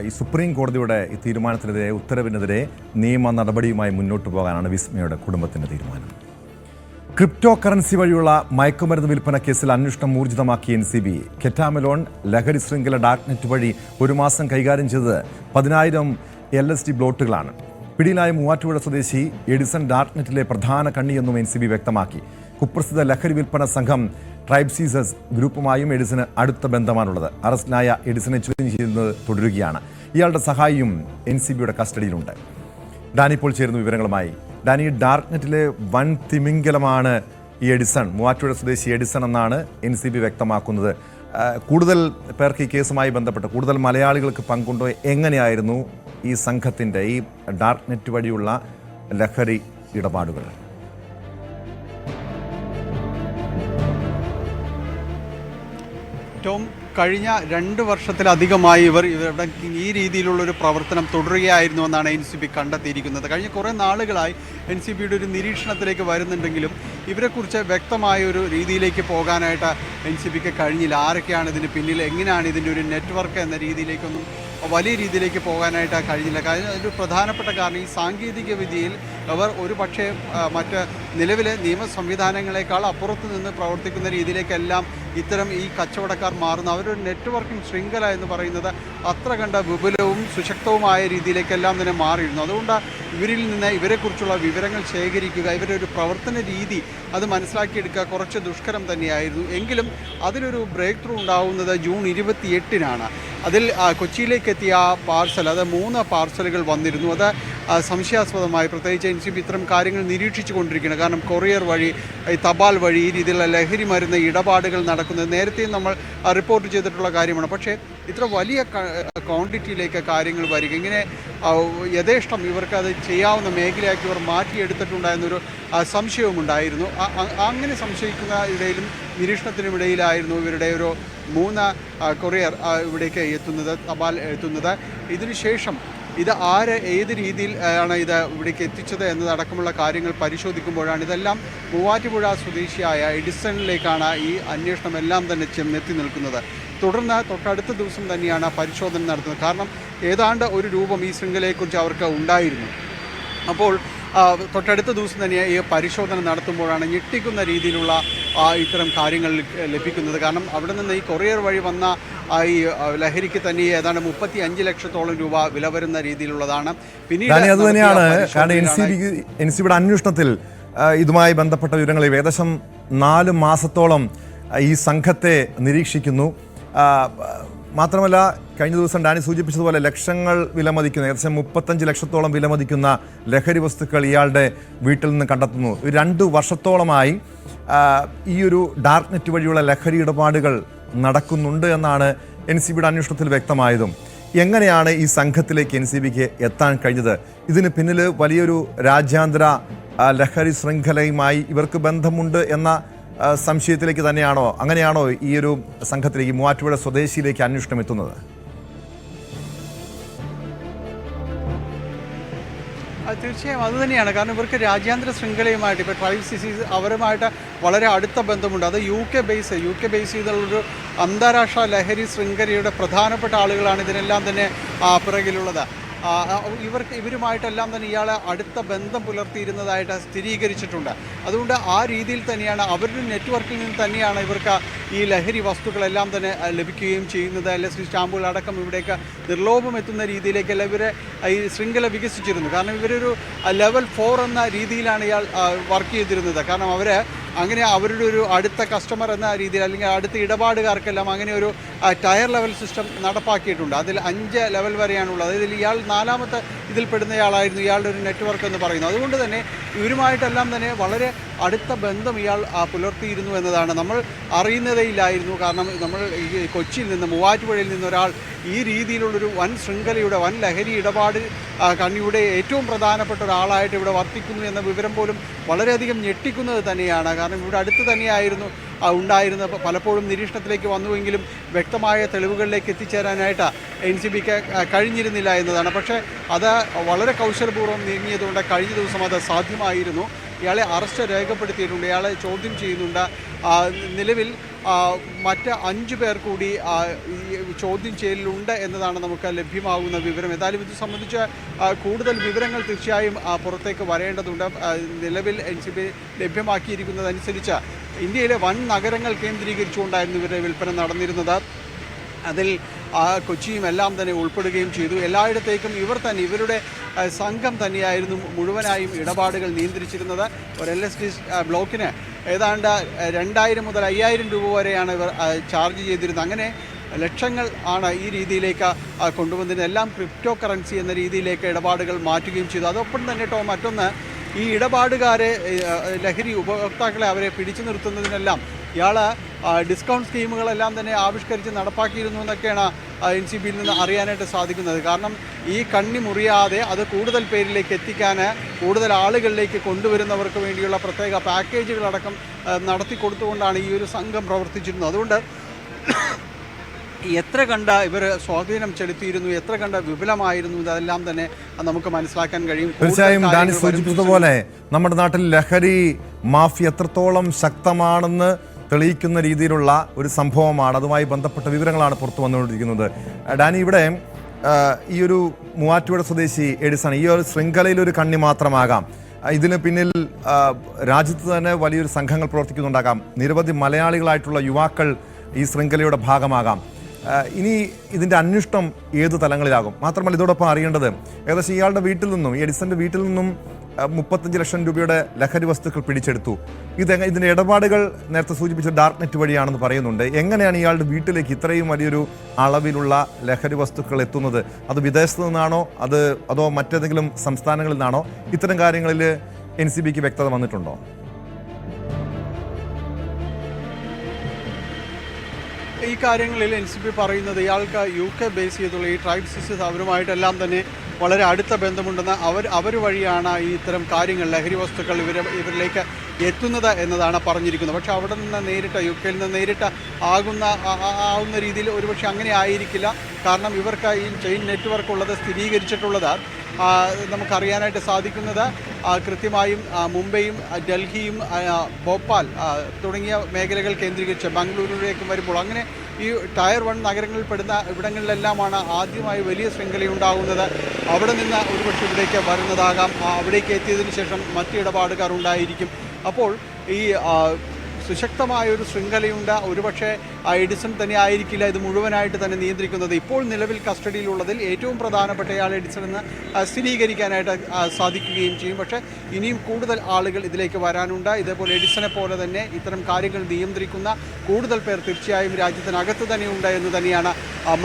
S1: ഈ സുപ്രീം കോടതിയുടെ ഈ തീരുമാനത്തിനെതിരെ, ഉത്തരവിനെതിരെ നിയമ നടപടിയുമായി മുന്നോട്ട് പോകാനാണ് വിസ്മയുടെ കുടുംബത്തിൻ്റെ തീരുമാനം. ക്രിപ്റ്റോ കറൻസി വഴിയുള്ള മയക്കുമരുന്ന് വിൽപ്പന കേസിൽ അന്വേഷണം ഊർജിതമാക്കിയ NCB. കെറ്റാമലോൺ ലഹരി ശൃംഖല ഡാർക്ക്നെറ്റ് വഴി 1 മാസം കൈകാര്യം ചെയ്തത് 10,000 LSD ബ്ലോട്ടുകളാണ്. പിടിയിലായ മൂവാറ്റുപുഴ സ്വദേശി എഡിസൺ ഡാർക്ക്നെറ്റിലെ പ്രധാന കണ്ണിയെന്നും NCB വ്യക്തമാക്കി. കുപ്രസിദ്ധ ലഹരി വിൽപ്പന സംഘം ട്രൈബ്സീസസ് ഗ്രൂപ്പുമായും എഡിസന് അടുത്ത ബന്ധമാണുള്ളത്. അറസ്റ്റിലായ എഡിസനെ ചോദ്യം ചെയ്യുന്നത് തുടരുകയാണ്. ഇയാളുടെ സഹായിയും NCBയുടെ കസ്റ്റഡിയിലുണ്ട്. ഡാനി ഇപ്പോൾ ചേരുന്നു വിവരങ്ങളുമായി. ഡാനി, ഡാർക്ക്നെറ്റിലെ വൻ തിമിംഗലമാണ് ഈ എഡിസൺ, മൂവാറ്റുപുഴ സ്വദേശി എഡിസൺ എന്നാണ് NCB വ്യക്തമാക്കുന്നത്. കൂടുതൽ പേർക്ക് ഈ കേസുമായി ബന്ധപ്പെട്ട് കൂടുതൽ മലയാളികൾക്ക് പങ്കുണ്ടോ? എങ്ങനെയായിരുന്നു ഈ സംഘത്തിൻ്റെ, ഈ ഡാർക്ക്നെറ്റ് വഴിയുള്ള ലഹരി ഇടപാടുകൾ?
S3: ടോം, കഴിഞ്ഞ 2 വർഷത്തിലധികമായി ഇവരുടെ ഈ രീതിയിലുള്ളൊരു പ്രവർത്തനം തുടരുകയായിരുന്നു എന്നാണ് NCB കണ്ടെത്തിയിരിക്കുന്നത്. കഴിഞ്ഞ കുറേ നാളുകളായി NCBയുടെ ഒരു നിരീക്ഷണത്തിലേക്ക് വരുന്നുണ്ടെങ്കിലും ഇവരെക്കുറിച്ച് വ്യക്തമായ ഒരു രീതിയിലേക്ക് പോകാനായിട്ട് NCBക്ക് കഴിഞ്ഞില്ല. ആരൊക്കെയാണ് ഇതിന് പിന്നിൽ, എങ്ങനെയാണ് ഇതിൻ്റെ ഒരു നെറ്റ്വർക്ക് എന്ന രീതിയിലേക്കൊന്നും വലിയ രീതിയിലേക്ക് പോകാനായിട്ട് കഴിഞ്ഞില്ല. അതിൻ്റെ ഒരു പ്രധാനപ്പെട്ട കാരണം ഈ സാങ്കേതിക വിദ്യയിൽ അവർ ഒരു പക്ഷേ മറ്റ് നിലവിലെ നിയമ സംവിധാനങ്ങളെക്കാൾ അപ്പുറത്ത് നിന്ന് പ്രവർത്തിക്കുന്ന രീതിയിലേക്കെല്ലാം ഇത്തരം ഈ കച്ചവടക്കാർ മാറുന്ന അവരൊരു നെറ്റ്വർക്കിംഗ് ശൃംഖല എന്ന് പറയുന്നത് അത്ര കണ്ട വിപുലവും സുശക്തവുമായ രീതിയിലേക്കെല്ലാം തന്നെ മാറിയിരുന്നു. അതുകൊണ്ട് ഇവരിൽ നിന്ന് ഇവരെക്കുറിച്ചുള്ള വിവരങ്ങൾ ശേഖരിക്കുക, ഇവരുടെ ഒരു പ്രവർത്തന രീതി അത് മനസ്സിലാക്കിയെടുക്കുക കുറച്ച് ദുഷ്കരം തന്നെയായിരുന്നു. എങ്കിലും അതിലൊരു ബ്രേക്ക് ത്രൂ ഉണ്ടാവുന്നത് ജൂൺ 28-നാണ്. അതിൽ കൊച്ചിയിലേക്ക് എത്തിയ പാർസൽ, അത് 3 പാർസലുകൾ വന്നിരുന്നു. അത് സംശയാസ്പദമായി, പ്രത്യേകിച്ച് NCB ഇത്തരം കാര്യങ്ങൾ നിരീക്ഷിച്ചു കൊണ്ടിരിക്കുകയാണ്. കാരണം കൊറിയർ വഴി, തപാൽ വഴി ഈ രീതിയിലുള്ള ലഹരി മരുന്ന് ഇടപാടുകൾ നടക്കുന്നത് നേരത്തെയും നമ്മൾ റിപ്പോർട്ട് ചെയ്തിട്ടുള്ള കാര്യമാണ്. പക്ഷേ ഇത്ര വലിയ ക്വാണ്ടിറ്റിയിലേക്ക് കാര്യങ്ങൾ വരിക, ഇങ്ങനെ യഥേഷ്ടം ഇവർക്ക് അത് ചെയ്യാവുന്ന മേഖലയാക്കി ഇവർ മാറ്റിയെടുത്തിട്ടുണ്ടായിരുന്നൊരു സംശയവുമുണ്ടായിരുന്നു. അങ്ങനെ സംശയിക്കുന്ന ഇടയിലും നിരീക്ഷണത്തിനുമിടയിലായിരുന്നു ഇവരുടെ ഒരു 3 കൊറിയർ ഇവിടേക്ക് എത്തുന്നത്, തപാൽ എത്തുന്നത്. ഇതിനുശേഷം ഇത് ഏത് രീതിയിൽ ആണ് ഇത് ഇവിടേക്ക് എത്തിച്ചത് എന്നതടക്കമുള്ള കാര്യങ്ങൾ പരിശോധിക്കുമ്പോഴാണ് ഇതെല്ലാം മൂവാറ്റുപുഴ സ്വദേശിയായ എഡിസണിലേക്കാണ് ഈ അന്വേഷണം എല്ലാം തന്നെ ചെന്നെത്തി നിൽക്കുന്നത്. തുടർന്ന് തൊട്ടടുത്ത ദിവസം തന്നെയാണ് പരിശോധന നടത്തുന്നത്. കാരണം ഏതാണ്ട് ഒരു രൂപം ഈ ശൃംഖലയെക്കുറിച്ച് അവർക്ക് ഉണ്ടായിരുന്നു. അപ്പോൾ തൊട്ടടുത്ത ദിവസം തന്നെ ഈ പരിശോധന നടത്തുമ്പോഴാണ് ഞെട്ടിക്കുന്ന രീതിയിലുള്ള ഇത്തരം കാര്യങ്ങൾ ലഭിക്കുന്നത്. കാരണം അവിടെ നിന്ന് ഈ കൊറിയർ വഴി വന്ന ഈ ലഹരിക്ക് തന്നെ ഏതാണ്ട് 35 ലക്ഷത്തോളം രൂപ വില വരുന്ന രീതിയിലുള്ളതാണ്. പിന്നീട്
S1: അത് തന്നെയാണ് കാരണം എൻസിബിയുടെ അന്വേഷണത്തിൽ ഇതുമായി ബന്ധപ്പെട്ട വിവരങ്ങൾ ഏകദേശം 4 മാസത്തോളം ഈ സംഘത്തെ നിരീക്ഷിക്കുന്നു. മാത്രമല്ല കഴിഞ്ഞ ദിവസം ഡാനി സൂചിപ്പിച്ചതുപോലെ ലക്ഷങ്ങൾ വിലമതിക്കുന്ന ഏകദേശം 35 ലക്ഷത്തോളം വിലമതിക്കുന്ന ലഹരി വസ്തുക്കൾ ഇയാളുടെ വീട്ടിൽ നിന്ന് കണ്ടെത്തുന്നു. 2 വർഷത്തോളമായി ഈ ഒരു ഡാർക്ക് നെറ്റ് വഴിയുള്ള ലഹരി ഇടപാടുകൾ നടക്കുന്നുണ്ട് എന്നാണ് എൻസിബിയുടെ അന്വേഷണത്തിൽ വ്യക്തമായതും. എങ്ങനെയാണ് ഈ സംഘത്തിലേക്ക് എൻസിബിക്ക് എത്താൻ കഴിഞ്ഞത്? ഇതിന് പിന്നിൽ വലിയൊരു രാജ്യാന്തര ലഹരി ശൃംഖലയുമായി ഇവർക്ക് ബന്ധമുണ്ട് എന്ന സംശയത്തിലേക്ക് തന്നെയാണോ, അങ്ങനെയാണോ ഈ ഒരു സംഘത്തിലേക്ക് മൂവാറ്റുപുഴ സ്വദേശിയിലേക്ക് അന്വേഷണം എത്തുന്നത്?
S3: തീർച്ചയായും അത് തന്നെയാണ്. കാരണം ഇവർക്ക് രാജ്യാന്തര ശൃംഖലയുമായിട്ട് ഇപ്പോൾ ട്രൈബ് സിറ്റീസ് അവരുമായിട്ട് വളരെ അടുത്ത ബന്ധമുണ്ട്. അത് യു കെ ബേസ് ചെയ്തുള്ളൊരു അന്താരാഷ്ട്ര ലഹരി ശൃംഖലയുടെ പ്രധാനപ്പെട്ട ആളുകളാണ് ഇതിനെല്ലാം തന്നെ പിറകിലുള്ളത്. ഇവരുമായിട്ടെല്ലാം തന്നെ ഇയാളെ അടുത്ത ബന്ധം പുലർത്തിയിരുന്നതായിട്ട് സ്ഥിരീകരിച്ചിട്ടുണ്ട്. അതുകൊണ്ട് ആ രീതിയിൽ തന്നെയാണ് അവരുടെ നെറ്റ്വർക്കിൽ നിന്ന് തന്നെയാണ് ഇവർക്ക് ഈ ലഹരി വസ്തുക്കളെല്ലാം തന്നെ ലഭിക്കുകയും ചെയ്യുന്നത്. അല്ലെങ്കിൽ സ്റ്റാമ്പുകൾ അടക്കം ഇവിടേക്ക് നിർലോഭം എത്തുന്ന രീതിയിലേക്കല്ല ഇവരെ ഈ ശൃംഖല വികസിച്ചിരുന്നു. കാരണം ഇവരൊരു ലെവൽ 4 എന്ന രീതിയിലാണ് ഇയാൾ വർക്ക് ചെയ്തിരുന്നത്. കാരണം അങ്ങനെ അവരുടെ ഒരു അടുത്ത കസ്റ്റമർ എന്ന രീതിയിൽ അല്ലെങ്കിൽ അടുത്ത ഇടപാടുകാർക്കെല്ലാം അങ്ങനെ ഒരു ടയർ ലെവൽ സിസ്റ്റം നടപ്പാക്കിയിട്ടുണ്ട്. അതിൽ 5 ലെവൽ വരെയാണുള്ളത്. അതിൽ ഇയാൾ 4ാമത്തെ ഇതിൽ പെടുന്നയാളായിരുന്നു ഇയാളുടെ ഒരു നെറ്റ്വർക്ക് എന്ന് പറയുന്നത്. അതുകൊണ്ട് തന്നെ ഇവരുമായിട്ടെല്ലാം തന്നെ വളരെ അടുത്ത ബന്ധം ഇയാൾ പുലർത്തിയിരുന്നു എന്നതാണ് നമ്മൾ അറിയുന്നതേ ഇല്ലായിരുന്നു. കാരണം നമ്മൾ ഈ കൊച്ചിയിൽ നിന്ന് മൂവാറ്റുപുഴയിൽ നിന്ന് ഒരാൾ ഈ രീതിയിലുള്ളൊരു വൻ ശൃംഖലയുടെ വൻ ലഹരി ഇടപാട് കണ്ണിയുടെ ഏറ്റവും പ്രധാനപ്പെട്ട ഒരാളായിട്ട് ഇവിടെ വർത്തിക്കുന്നു എന്ന വിവരം പോലും വളരെയധികം ഞെട്ടിക്കുന്നത് തന്നെയാണ്. കാരണം ഇവിടെ അടുത്ത് തന്നെയായിരുന്നു ഉണ്ടായിരുന്നത്. പലപ്പോഴും നിരീക്ഷണത്തിലേക്ക് വന്നുവെങ്കിലും വ്യക്തമായ തെളിവുകളിലേക്ക് എത്തിച്ചേരാനായിട്ട് എൻസിബിക്ക് കഴിഞ്ഞിരുന്നില്ല എന്നതാണ്. പക്ഷേ അത് വളരെ കൗശലപൂർവ്വം നീങ്ങിയതുകൊണ്ട് കഴിഞ്ഞ ദിവസം അത് സാധ്യമായിരുന്നു. ഇയാളെ അറസ്റ്റ് രേഖപ്പെടുത്തിയിട്ടുണ്ട്, ഇയാളെ ചോദ്യം ചെയ്യുന്നുണ്ട്. നിലവിൽ മറ്റ് 5 പേർ കൂടി ചോദ്യം ചെയ്യലുണ്ട് എന്നതാണ് നമുക്ക് ലഭ്യമാകുന്ന വിവരം. ഏതായാലും ഇത് സംബന്ധിച്ച് കൂടുതൽ വിവരങ്ങൾ തീർച്ചയായും പുറത്തേക്ക് വരേണ്ടതുണ്ട്. നിലവിൽ എൻസിബി ലഭ്യമാക്കിയിരിക്കുന്നതനുസരിച്ച് ഇന്ത്യയിലെ വൻ നഗരങ്ങൾ കേന്ദ്രീകരിച്ചുകൊണ്ടായിരുന്നു ഇവരുടെ വിൽപ്പന നടന്നിരുന്നത്. അതിൽ കൊച്ചിയും എല്ലാം തന്നെ ഉൾപ്പെടുകയും ചെയ്തു. എല്ലായിടത്തേക്കും ഇവരുടെ സംഘം തന്നെയായിരുന്നു മുഴുവനായും ഇടപാടുകൾ നിയന്ത്രിച്ചിരുന്നത്. ഒരു LSD ബ്ലോക്കിന് ഏതാണ്ട് 2000 മുതൽ 5000 രൂപ വരെയാണ് ഇവർ ചാർജ് ചെയ്തിരുന്നത്. അങ്ങനെ ലക്ഷങ്ങൾ ആണ് ഈ രീതിയിലേക്ക് കൊണ്ടുവന്നിരുന്നത്. എല്ലാം ക്രിപ്റ്റോ കറൻസി എന്ന രീതിയിലേക്ക് ഇടപാടുകൾ മാറ്റുകയും ചെയ്തു. അതോടൊപ്പം തന്നെ മറ്റൊന്ന്, ഈ ഇടപാടുകാരെ ലഹരി ഉപഭോക്താക്കളെ അവരെ പിടിച്ചു നിർത്തുന്നതിനെല്ലാം ഇയാൾ ഡിസ്കൗണ്ട് സ്കീമുകളെല്ലാം തന്നെ ആവിഷ്കരിച്ച് നടപ്പാക്കിയിരുന്നു എന്നൊക്കെയാണ് എൻസിബിയിൽ നിന്ന് അറിയാനായിട്ട് സാധിക്കുന്നത്. കാരണം ഈ കണ്ണി മുറിയാതെ അത് കൂടുതൽ പേരിലേക്ക് എത്തിക്കാൻ, കൂടുതൽ ആളുകളിലേക്ക് കൊണ്ടുവരുന്നവർക്ക് വേണ്ടിയുള്ള പ്രത്യേക പാക്കേജുകളടക്കം നടത്തി കൊടുത്തുകൊണ്ടാണ് ഈ ഒരു സംഘം പ്രവർത്തിച്ചിരുന്നത്. അതുകൊണ്ട് എത്ര കണ്ട ഇവർ സ്വാധീനം ചെലുത്തിയിരുന്നു, എത്ര കണ്ട വിപുലമായിരുന്നു, ഇതെല്ലാം തന്നെ നമുക്ക് മനസ്സിലാക്കാൻ കഴിയും.
S1: തീർച്ചയായും ഡാനി സൂചിപ്പിച്ചതുപോലെ നമ്മുടെ നാട്ടിൽ ലഹരി മാഫിയ എത്രത്തോളം ശക്തമാണെന്ന് തെളിയിക്കുന്ന രീതിയിലുള്ള ഒരു സംഭവമാണ്. അതുമായി ബന്ധപ്പെട്ട വിവരങ്ങളാണ് പുറത്തു വന്നുകൊണ്ടിരിക്കുന്നത്. ഡാനി, ഇവിടെ ഈ ഒരു മൂവാറ്റുപുഴ സ്വദേശി എഡിസൺ ഈ ഒരു ശൃംഖലയിലൊരു കണ്ണി മാത്രമാകാം. ഇതിന് പിന്നിൽ രാജ്യത്ത് തന്നെ വലിയൊരു സംഘങ്ങൾ പ്രവർത്തിക്കുന്നുണ്ടാകാം. നിരവധി മലയാളികളായിട്ടുള്ള യുവാക്കൾ ഈ ശൃംഖലയുടെ ഭാഗമാകാം. ഇനി ഇതിൻ്റെ അന്വേഷണം ഏത് തലങ്ങളിലാകും? മാത്രമല്ല ഇതോടൊപ്പം അറിയേണ്ടത് ഏകദേശം ഇയാളുടെ വീട്ടിൽ നിന്നും, ഈ എഡിസന്റെ വീട്ടിൽ നിന്നും 35 ലക്ഷം രൂപയുടെ ലഹരി വസ്തുക്കൾ പിടിച്ചെടുത്തു. ഇതിൻ്റെ ഇടപാടുകൾ നേരത്തെ സൂചിപ്പിച്ച ഡാർക്ക് നെറ്റ് വഴിയാണെന്ന് പറയുന്നുണ്ട്. എങ്ങനെയാണ് ഇയാളുടെ വീട്ടിലേക്ക് ഇത്രയും വലിയൊരു അളവിലുള്ള ലഹരി വസ്തുക്കൾ എത്തുന്നത്? അത് വിദേശത്ത് നിന്നാണോ അതോ മറ്റേതെങ്കിലും സംസ്ഥാനങ്ങളിൽ നിന്നാണോ? ഇത്തരം കാര്യങ്ങളിൽ എൻസിബിക്ക് വ്യക്തത വന്നിട്ടുണ്ടോ?
S3: ഈ കാര്യങ്ങളിൽ എൻസിബി പറയുന്നത് ഇയാൾക്ക് UK ബേസ് ചെയ്തുള്ള ഈ ട്രൈബ് സിസ്റ്റീസ് അവരുമായിട്ടെല്ലാം തന്നെ വളരെ അടുത്ത ബന്ധമുണ്ടെന്ന് അവർ വഴിയാണ് ഈ ഇത്തരം കാര്യങ്ങൾ, ലഹരി വസ്തുക്കൾ ഇവരിലേക്ക് എത്തുന്നത് എന്നതാണ് പറഞ്ഞിരിക്കുന്നത്. പക്ഷേ അവിടെ നിന്ന് നേരിട്ട് UK നിന്ന് നേരിട്ട് ആവുന്ന രീതിയിൽ ഒരുപക്ഷെ അങ്ങനെ ആയിരിക്കില്ല. കാരണം ഇവർക്ക് ഈ ചെയിൻ നെറ്റ്വർക്ക് ഉള്ളത് സ്ഥിരീകരിച്ചിട്ടുള്ളത് നമുക്കറിയാനായിട്ട് സാധിക്കുന്നത് കൃത്യമായും മുംബൈയും ഡൽഹിയും ഭോപ്പാൽ തുടങ്ങിയ മേഖലകൾ കേന്ദ്രീകരിച്ച് ബാംഗ്ലൂരിലേക്കും വരുമ്പോൾ അങ്ങനെ ഈ ടയർ 1 നഗരങ്ങളിൽ പെടുന്ന ഇവിടങ്ങളിലെല്ലാമാണ് ആദ്യമായി വലിയ ശൃംഖലയുണ്ടാകുന്നത്. അവിടെ നിന്ന് ഒരുപക്ഷെ ഇവിടേക്ക് വരുന്നതാകാം. അവിടേക്ക് എത്തിയതിനു ശേഷം മറ്റ് ഇടപാടുകാർ ഉണ്ടായിരിക്കും. അപ്പോൾ ഈ സുശക്തമായൊരു ശൃംഖലയുണ്ട്. ഒരുപക്ഷെ എഡിസൺ തന്നെ ആയിരിക്കില്ല ഇത് മുഴുവനായിട്ട് തന്നെ നിയന്ത്രിക്കുന്നത്. ഇപ്പോൾ നിലവിൽ കസ്റ്റഡിയിലുള്ളതിൽ ഏറ്റവും പ്രധാനപ്പെട്ടയാൾ എഡിസൺ എന്ന് സ്ഥിരീകരിക്കാനായിട്ട് സാധിക്കുകയും ചെയ്യും. പക്ഷേ ഇനിയും കൂടുതൽ ആളുകൾ ഇതിലേക്ക് വരാനുണ്ട്. ഇതേപോലെ എഡിസനെ പോലെ തന്നെ ഇത്തരം കാര്യങ്ങൾ നിയന്ത്രിക്കുന്ന കൂടുതൽ പേർ തീർച്ചയായും രാജ്യത്തിനകത്ത് തന്നെയുണ്ട് എന്ന് തന്നെയാണ്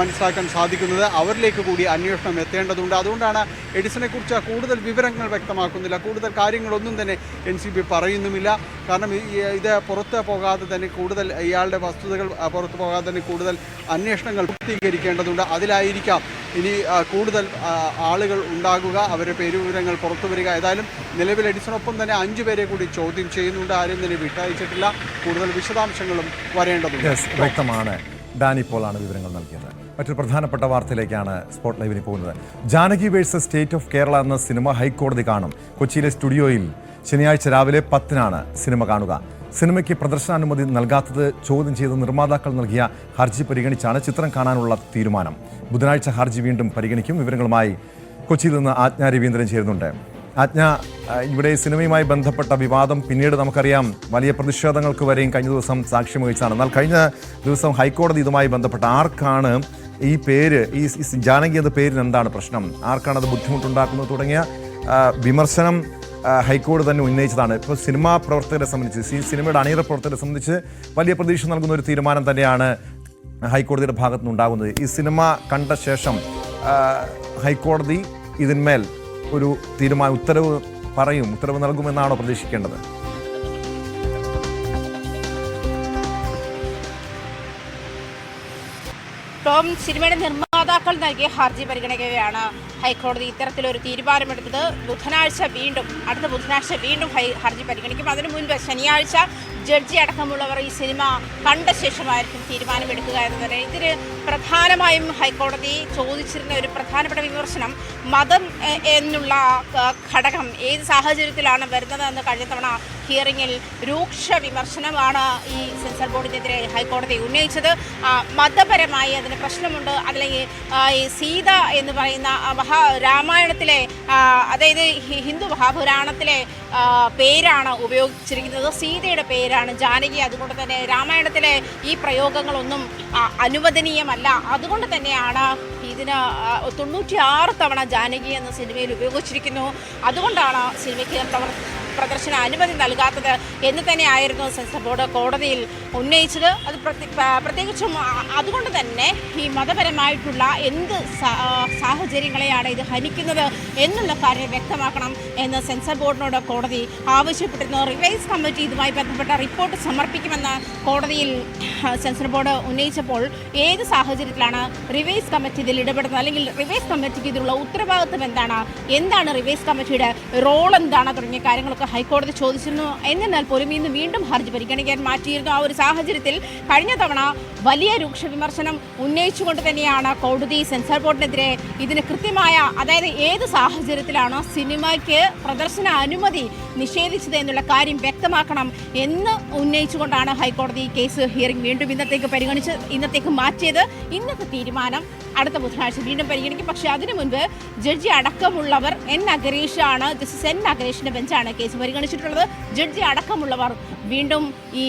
S3: മനസ്സിലാക്കാൻ സാധിക്കുന്നത്. അവരിലേക്ക് കൂടി അന്വേഷണം എത്തേണ്ടതുണ്ട്. അതുകൊണ്ടാണ് എഡിസനെക്കുറിച്ച് കൂടുതൽ വിവരങ്ങൾ വ്യക്തമാക്കുന്നില്ല. കൂടുതൽ കാര്യങ്ങളൊന്നും തന്നെ NCB പറയുന്നുമില്ല. കാരണം ഇത് പുറത്ത് പോകാതെ തന്നെ കൂടുതൽ ഇയാളുടെ വസ്തുതകൾ പുറത്തു പോകാതെ തന്നെ കൂടുതൽ അന്വേഷണങ്ങൾ പൂർത്തീകരിക്കേണ്ടതുണ്ട്. അതിലായിരിക്കാം ഇനി കൂടുതൽ ആളുകൾ ഉണ്ടാകുക, അവരുടെ പേരുവിവരങ്ങൾ പുറത്തു വരിക. ഏതായാലും നിലവിൽ എഡിസണൊപ്പം തന്നെ 5 പേരെ കൂടി ചോദ്യം ചെയ്യുന്നുണ്ട്. ആരും തന്നെ വിട്ടയച്ചിട്ടില്ല. കൂടുതൽ വിശദാംശങ്ങളും വരേണ്ടതുണ്ട്.
S1: വ്യക്തമാണ്. ഡാനി പോളാണ് വിവരങ്ങൾ നൽകിയത്. മറ്റൊരു പ്രധാനപ്പെട്ട വാർത്തയിലേക്കാണ് സ്പോട്ട് ലൈവിന് പോകുന്നത്. Janaki versus state of Kerala എന്ന സിനിമ ഹൈക്കോടതി കാണും. കൊച്ചിയിലെ സ്റ്റുഡിയോയിൽ ശനിയാഴ്ച രാവിലെ 10-നാണ് സിനിമ കാണുക. സിനിമയ്ക്ക് പ്രദർശനാനുമതി നൽകാത്തത് ചോദ്യം ചെയ്ത് നിർമ്മാതാക്കൾ നൽകിയ ഹർജി പരിഗണിച്ചാണ് ചിത്രം കാണാനുള്ള തീരുമാനം. ബുധനാഴ്ച ഹർജി വീണ്ടും പരിഗണിക്കും. വിവരങ്ങളുമായി കൊച്ചിയിൽ നിന്ന് ആജ്ഞ രവീന്ദ്രൻ ചേരുന്നുണ്ട്. ആജ്ഞ, ഇവിടെ സിനിമയുമായി ബന്ധപ്പെട്ട വിവാദം പിന്നീട് നമുക്കറിയാം വലിയ പ്രതിഷേധങ്ങൾക്ക് വരെയും കഴിഞ്ഞ ദിവസം സാക്ഷ്യം വഹിച്ചതാണ്. എന്നാൽ കഴിഞ്ഞ ദിവസം ഹൈക്കോടതി ഇതുമായി ബന്ധപ്പെട്ട ആർക്കാണ് ഈ പേര്, ഈ ജാനകി എന്ന പേരിന് എന്താണ് പ്രശ്നം, ആർക്കാണത് ബുദ്ധിമുട്ടുണ്ടാക്കുന്നത് തുടങ്ങിയ വിമർശനം ഹൈക്കോടതി തന്നെ ഉന്നയിച്ചതാണ്. ഇപ്പോൾ സിനിമാ പ്രവർത്തകരെ സംബന്ധിച്ച്, സിനിമയുടെ അണിയറ പ്രവർത്തകരെ സംബന്ധിച്ച് വലിയ പ്രതീക്ഷ നൽകുന്ന ഒരു തീരുമാനം തന്നെയാണ് ഹൈക്കോടതിയുടെ ഭാഗത്തു നിന്നുണ്ടാകുന്നത്. ഈ സിനിമ കണ്ട ശേഷം ഹൈക്കോടതി ഇതിന്മേൽ ഒരു ഉത്തരവ് നൽകുമെന്നാണോ പ്രതീക്ഷിക്കേണ്ടത്?
S4: സിനിമയുടെ നിർമ്മാതാക്കൾ നൽകിയ ഹർജി പരിഗണിക്കുകയാണ് ഹൈക്കോടതി ഇത്തരത്തിലൊരു തീരുമാനമെടുത്തത്. അടുത്ത ബുധനാഴ്ച വീണ്ടും ഹർജി പരിഗണിക്കും. അതിനു മുൻപ് ശനിയാഴ്ച ജഡ്ജി അടക്കമുള്ളവർ ഈ സിനിമ കണ്ട ശേഷമായിരിക്കും തീരുമാനമെടുക്കുക എന്നതിന്. ഇതിന് പ്രധാനമായും ഹൈക്കോടതി ചോദിച്ചിരുന്ന ഒരു പ്രധാനപ്പെട്ട വിമർശനം മതം എന്നുള്ള ഘടകം ഏത് സാഹചര്യത്തിലാണ് വരുന്നതെന്ന് കഴിഞ്ഞ തവണ ഹിയറിംഗിൽ രൂക്ഷ വിമർശനമാണ് ഈ സെൻസർ ബോർഡിനെതിരെ ഹൈക്കോടതി ഉന്നയിച്ചത്. മതപരമായി അതിന് പ്രശ്നമുണ്ട്. അല്ലെങ്കിൽ ഈ സീത എന്ന് പറയുന്ന രാമായണത്തിലെ, അതായത് ഹിന്ദു മഹാപുരാണത്തിലെ പേരാണ് ഉപയോഗിച്ചിരിക്കുന്നത്. സീതയുടെ പേരാണ് ജാനകി. അതുകൊണ്ട് തന്നെ രാമായണത്തിലെ ഈ പ്രയോഗങ്ങളൊന്നും അനുവദനീയമല്ല. അതുകൊണ്ട് തന്നെയാണ് ഇതിന് 96 തവണ ജാനകി എന്ന സിനിമയിൽ ഉപയോഗിച്ചിരിക്കുന്നു. അതുകൊണ്ടാണ് സിനിമയ്ക്ക് പ്രദർശന അനുമതി നൽകാത്തത് എന്ന് തന്നെയായിരുന്നു സെൻസർ ബോർഡ് കോടതിയിൽ ഉന്നയിച്ചത്. അത് പ്രത്യേകിച്ചും അതുകൊണ്ട് തന്നെ ഈ മതപരമായിട്ടുള്ള എന്ത് സാഹചര്യങ്ങളെയാണ് ഇത് ഹനിക്കുന്നത് എന്നുള്ള കാര്യം വ്യക്തമാക്കണം എന്ന് സെൻസർ ബോർഡിനോട് കോടതി ആവശ്യപ്പെട്ടിരുന്നു. റിവൈസ് കമ്മിറ്റി ഇതുമായി ബന്ധപ്പെട്ട റിപ്പോർട്ട് സമർപ്പിക്കുമെന്ന് കോടതിയിൽ സെൻസർ ബോർഡ് ഉന്നയിച്ചപ്പോൾ ഏത് സാഹചര്യത്തിലാണ് റിവൈസ് കമ്മിറ്റി ഇതിൽ ഇടപെടുന്നത്, അല്ലെങ്കിൽ റിവൈസ് കമ്മിറ്റിക്ക് ഇതിലുള്ള ഉത്തരവാദിത്വം എന്താണ് റിവൈസ് കമ്മിറ്റിയുടെ റോൾ എന്താണ് തുടങ്ങിയ കാര്യങ്ങളൊക്കെ ഹൈക്കോടതി ചോദിച്ചിരുന്നു. എന്നാൽ പോലും ഇന്ന് വീണ്ടും ഹർജി പരിഗണിക്കാൻ മാറ്റിയിരുന്നു. ആ ഒരു സാഹചര്യത്തിൽ കഴിഞ്ഞ തവണ വലിയ രൂക്ഷ വിമർശനം ഉന്നയിച്ചുകൊണ്ട് തന്നെയാണ് കോടതി സെൻസർ ബോർഡിനെതിരെ ഇതിന് കൃത്യമായ, അതായത് ഏത് സാഹചര്യത്തിലാണ് സിനിമയ്ക്ക് പ്രദർശന അനുമതി നിഷേധിച്ചത് എന്നുള്ള കാര്യം വ്യക്തമാക്കണം എന്ന് ഉന്നയിച്ചുകൊണ്ടാണ് ഹൈക്കോടതി കേസ് ഹിയറിംഗ് വീണ്ടും ഇന്നത്തേക്ക് മാറ്റിയത്. ഇന്നത്തെ തീരുമാനം അടുത്ത ബുധനാഴ്ച വീണ്ടും പരിഗണിക്കും. പക്ഷേ അതിനു മുൻപ് ജഡ്ജി അടക്കമുള്ളവർ ജസ്റ്റിസ് എൻ നഗരേഷിന്റെ ബെഞ്ചാണ് കേസ് പരിഗണിച്ചിട്ടുള്ളത്. ജഡ്ജി അടക്കമുള്ളവർ വീണ്ടും ഈ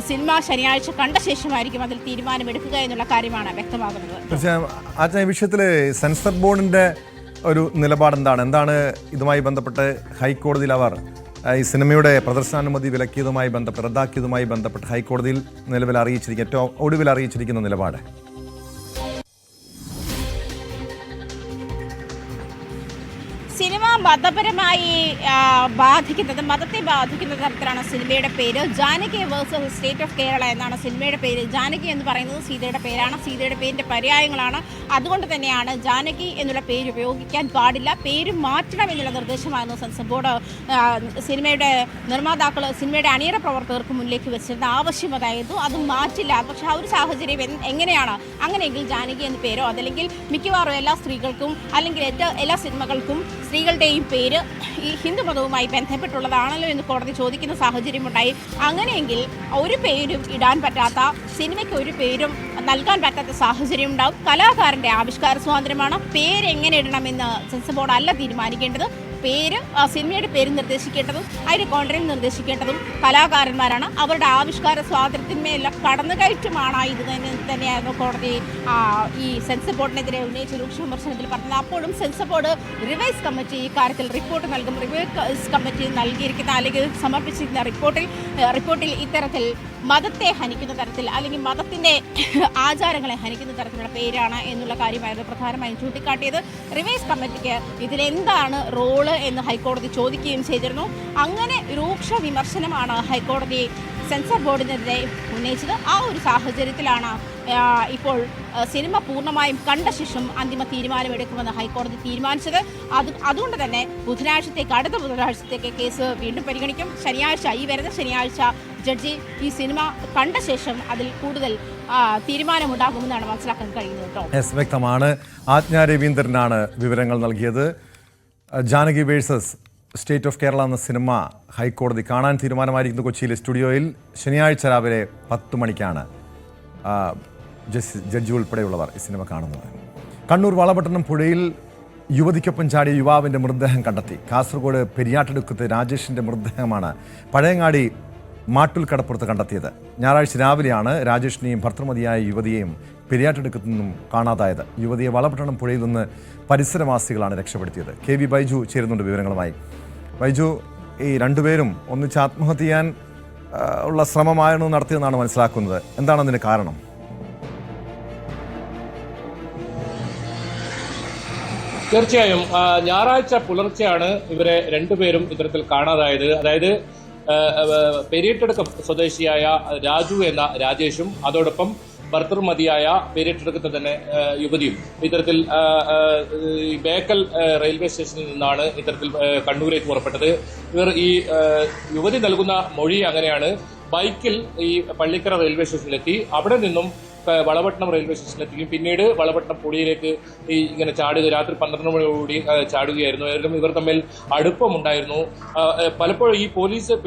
S4: സിനിമ ശനിയാഴ്ച കണ്ട ശേഷമായിരിക്കും അതിൽ തീരുമാനമെടുക്കുക എന്നുള്ള കാര്യമാണ് വ്യക്തമാകുന്നത്.
S1: തീർച്ചയായും ഈ വിഷയത്തിൽ സെൻസർ ബോർഡിന്റെ ഒരു നിലപാട് എന്താണ് ഇതുമായി ബന്ധപ്പെട്ട് ഹൈക്കോടതിയിൽ അവർ ഈ സിനിമയുടെ പ്രദർശനാനുമതി റദ്ദാക്കിയതുമായി ബന്ധപ്പെട്ട് ഹൈക്കോടതിയിൽ ഏറ്റവും ഒടുവിൽ അറിയിച്ചിരിക്കുന്ന നിലപാട്?
S4: സിനിമ മതപരമായി മതത്തെ ബാധിക്കുന്ന തരത്തിലാണ് സിനിമയുടെ പേര്. Janaki versus state of Kerala എന്നാണ് സിനിമയുടെ പേര്. ജാനകി എന്ന് പറയുന്നത് സീതയുടെ പേരാണ്. സീതയുടെ പേരിൻ്റെ പര്യായങ്ങളാണ്. അതുകൊണ്ട് തന്നെയാണ് ജാനകി എന്നുള്ള പേര് ഉപയോഗിക്കാൻ പാടില്ല, പേര് മാറ്റണം എന്നുള്ള നിർദ്ദേശമായിരുന്നു സെൻസർ ബോർഡ് സിനിമയുടെ അണിയറ പ്രവർത്തകർക്ക് മുന്നിലേക്ക് വെച്ചിരുന്ന ആവശ്യം. അതായത് അത് മാറ്റില്ല. പക്ഷേ ആ ഒരു സാഹചര്യം എങ്ങനെയാണ്? അങ്ങനെയെങ്കിൽ ജാനകി എന്ന പേരോ, അതല്ലെങ്കിൽ മിക്കവാറും എല്ലാ സ്ത്രീകൾക്കും അല്ലെങ്കിൽ എല്ലാ സിനിമകൾക്കും സ്ത്രീകളുടെയും രണ്ടുപേരുടെയും പേര് ഈ ഹിന്ദുമതവുമായി ബന്ധപ്പെട്ടുള്ളതാണല്ലോ എന്ന് കോടതി ചോദിക്കുന്ന സാഹചര്യമുണ്ടായി. അങ്ങനെയെങ്കിൽ ഒരു പേരും ഇടാൻ പറ്റാത്ത, സിനിമയ്ക്ക് ഒരു പേരും നൽകാൻ പറ്റാത്ത സാഹചര്യം ഉണ്ടാവും. കലാകാരൻ്റെ ആവിഷ്കാര സ്വാതന്ത്ര്യമാണ്. പേര് എങ്ങനെ ഇടണമെന്ന് സെൻസർ ബോർഡ് അല്ല തീരുമാനിക്കേണ്ടത്. പേര്, സിനിമയുടെ പേര് നിർദ്ദേശിക്കേണ്ടതും അതിൻ്റെ കോണ്ടന്റ് നിർദ്ദേശിക്കേണ്ടതും കലാകാരന്മാരാണ്. അവരുടെ ആവിഷ്കാര സ്വാതന്ത്ര്യത്തിന്മേലുള്ള കടന്നുകയറ്റമാണ് ഇത് തന്നെയായിരുന്നു കോടതി ഈ സെൻസർ ബോർഡിനെതിരെ ഉന്നയിച്ച രൂക്ഷ വിമർശനത്തിൽ പറഞ്ഞത്. അപ്പോഴും സെൻസർ ബോർഡ് റിവൈസ് കമ്മിറ്റി ഇക്കാര്യത്തിൽ റിപ്പോർട്ട് നൽകും. റിവൈസ് കമ്മിറ്റി നൽകിയിരിക്കുന്ന അല്ലെങ്കിൽ സമർപ്പിച്ചിരിക്കുന്ന റിപ്പോർട്ടിൽ ഇത്തരത്തിൽ മതത്തെ ഹനിക്കുന്ന തരത്തിൽ അല്ലെങ്കിൽ മതത്തിൻ്റെ ആചാരങ്ങളെ ഹനിക്കുന്ന തരത്തിലുള്ള പേരാണ് എന്നുള്ള കാര്യമായിരുന്നു പ്രധാനമായും ചൂണ്ടിക്കാട്ടിയത്. റിവൈസ് കമ്മിറ്റിക്ക് ഇതിലെന്താണ് റോള് എന്ന് ഹൈക്കോടതി ചോദിക്കുകയും ചെയ്തിരുന്നു. അങ്ങനെ രൂക്ഷ വിമർശനമാണ് ഹൈക്കോടതി സെൻസർ ബോർഡിനെതിരെ ഉന്നയിച്ചത്. ആ ഒരു സാഹചര്യത്തിലാണ് ഇപ്പോൾ സിനിമ പൂർണ്ണമായും കണ്ട ശേഷം അന്തിമ തീരുമാനമെടുക്കുമെന്ന് ഹൈക്കോടതി തീരുമാനിച്ചത്. അതുകൊണ്ട് തന്നെ അടുത്ത ബുധനാഴ്ചത്തേക്ക് കേസ് വീണ്ടും പരിഗണിക്കും. ഈ വരുന്ന ശനിയാഴ്ച ജഡ്ജി ഈ സിനിമ കണ്ട ശേഷം അതിൽ കൂടുതൽ തീരുമാനമുണ്ടാകുമെന്നാണ് മനസ്സിലാക്കാൻ കഴിയുന്നത് കേട്ടോ.
S1: വ്യക്തമാണ്. ആജ്ഞ രവീന്ദ്രനാണ് വിവരങ്ങൾ നൽകിയത്. Janaki versus state of Kerala എന്ന സിനിമ ഹൈക്കോടതി കാണാൻ തീരുമാനമായിരിക്കുന്ന കൊച്ചിയിലെ സ്റ്റുഡിയോയിൽ ശനിയാഴ്ച രാവിലെ 10 മണിക്കാണ് ജഡ്ജി ഉൾപ്പെടെയുള്ളവർ ഈ സിനിമ കാണുന്നത്. കണ്ണൂർ വളപട്ടണം പുഴയിൽ യുവതിക്കൊപ്പം ചാടിയ യുവാവിൻ്റെ മൃതദേഹം കണ്ടെത്തി. കാസർഗോഡ് പെരിയാട്ടടുക്കത്ത് രാജേഷിൻ്റെ മൃതദേഹമാണ് പഴയങ്ങാടി മാട്ടുൽ കടപ്പുറത്ത് കണ്ടെത്തിയത്. ഞായറാഴ്ച രാവിലെയാണ് രാജേഷിനെയും ഭർത്തൃമതിയായ യുവതിയെയും പെരിയാട്ടടുക്കത്തു നിന്നും കാണാതായത്. യുവതിയെ വളപട്ടണം പുഴയിൽ നിന്ന് പരിസരവാസികളാണ് രക്ഷപ്പെടുത്തിയത്. KV ബൈജു ചേരുന്നുണ്ട് വിവരങ്ങളുമായി. ബൈജു, ഈ രണ്ടുപേരും ഒന്നിച്ച് ആത്മഹത്യ ചെയ്യാൻ ഉള്ള ശ്രമമായിരുന്നു നടത്തിയെന്നാണ് മനസ്സിലാക്കുന്നത്. എന്താണ് അതിന് കാരണം?
S5: തീർച്ചയായും ഞായറാഴ്ച പുലർച്ചെയാണ് ഇവരെ രണ്ടുപേരും ഇത്തരത്തിൽ കാണാതായത്. അതായത് പെരിയട്ടടുക്കം സ്വദേശിയായ രാജു എന്ന രാജേഷും അതോടൊപ്പം ഭർത്തൃമതിയായ പെരിയട്ടടുക്കത്തെ തന്നെ യുവതിയും ഇത്തരത്തിൽ ബേക്കൽ റെയിൽവേ സ്റ്റേഷനിൽ നിന്നാണ് ഇത്തരത്തിൽ കണ്ണൂരേക്ക് പുറപ്പെട്ടത്. ഇവർ ഈ യുവതി നൽകുന്ന മൊഴി അങ്ങനെയാണ്. ബൈക്കിൽ ഈ പള്ളിക്കര റെയിൽവേ സ്റ്റേഷനിലെത്തി, അവിടെ നിന്നും വളപട്ടണം റെയിൽവേ സ്റ്റേഷനിലെത്തിക്കും. പിന്നീട് വളപട്ടണം പുഴയിലേക്ക് ഇങ്ങനെ ചാടുക, രാത്രി 12 മണിയോടുകൂടി ചാടുകയായിരുന്നു. ഇവർ തമ്മിൽ അടുപ്പമുണ്ടായിരുന്നു. പലപ്പോഴും ഈ പോലീസ്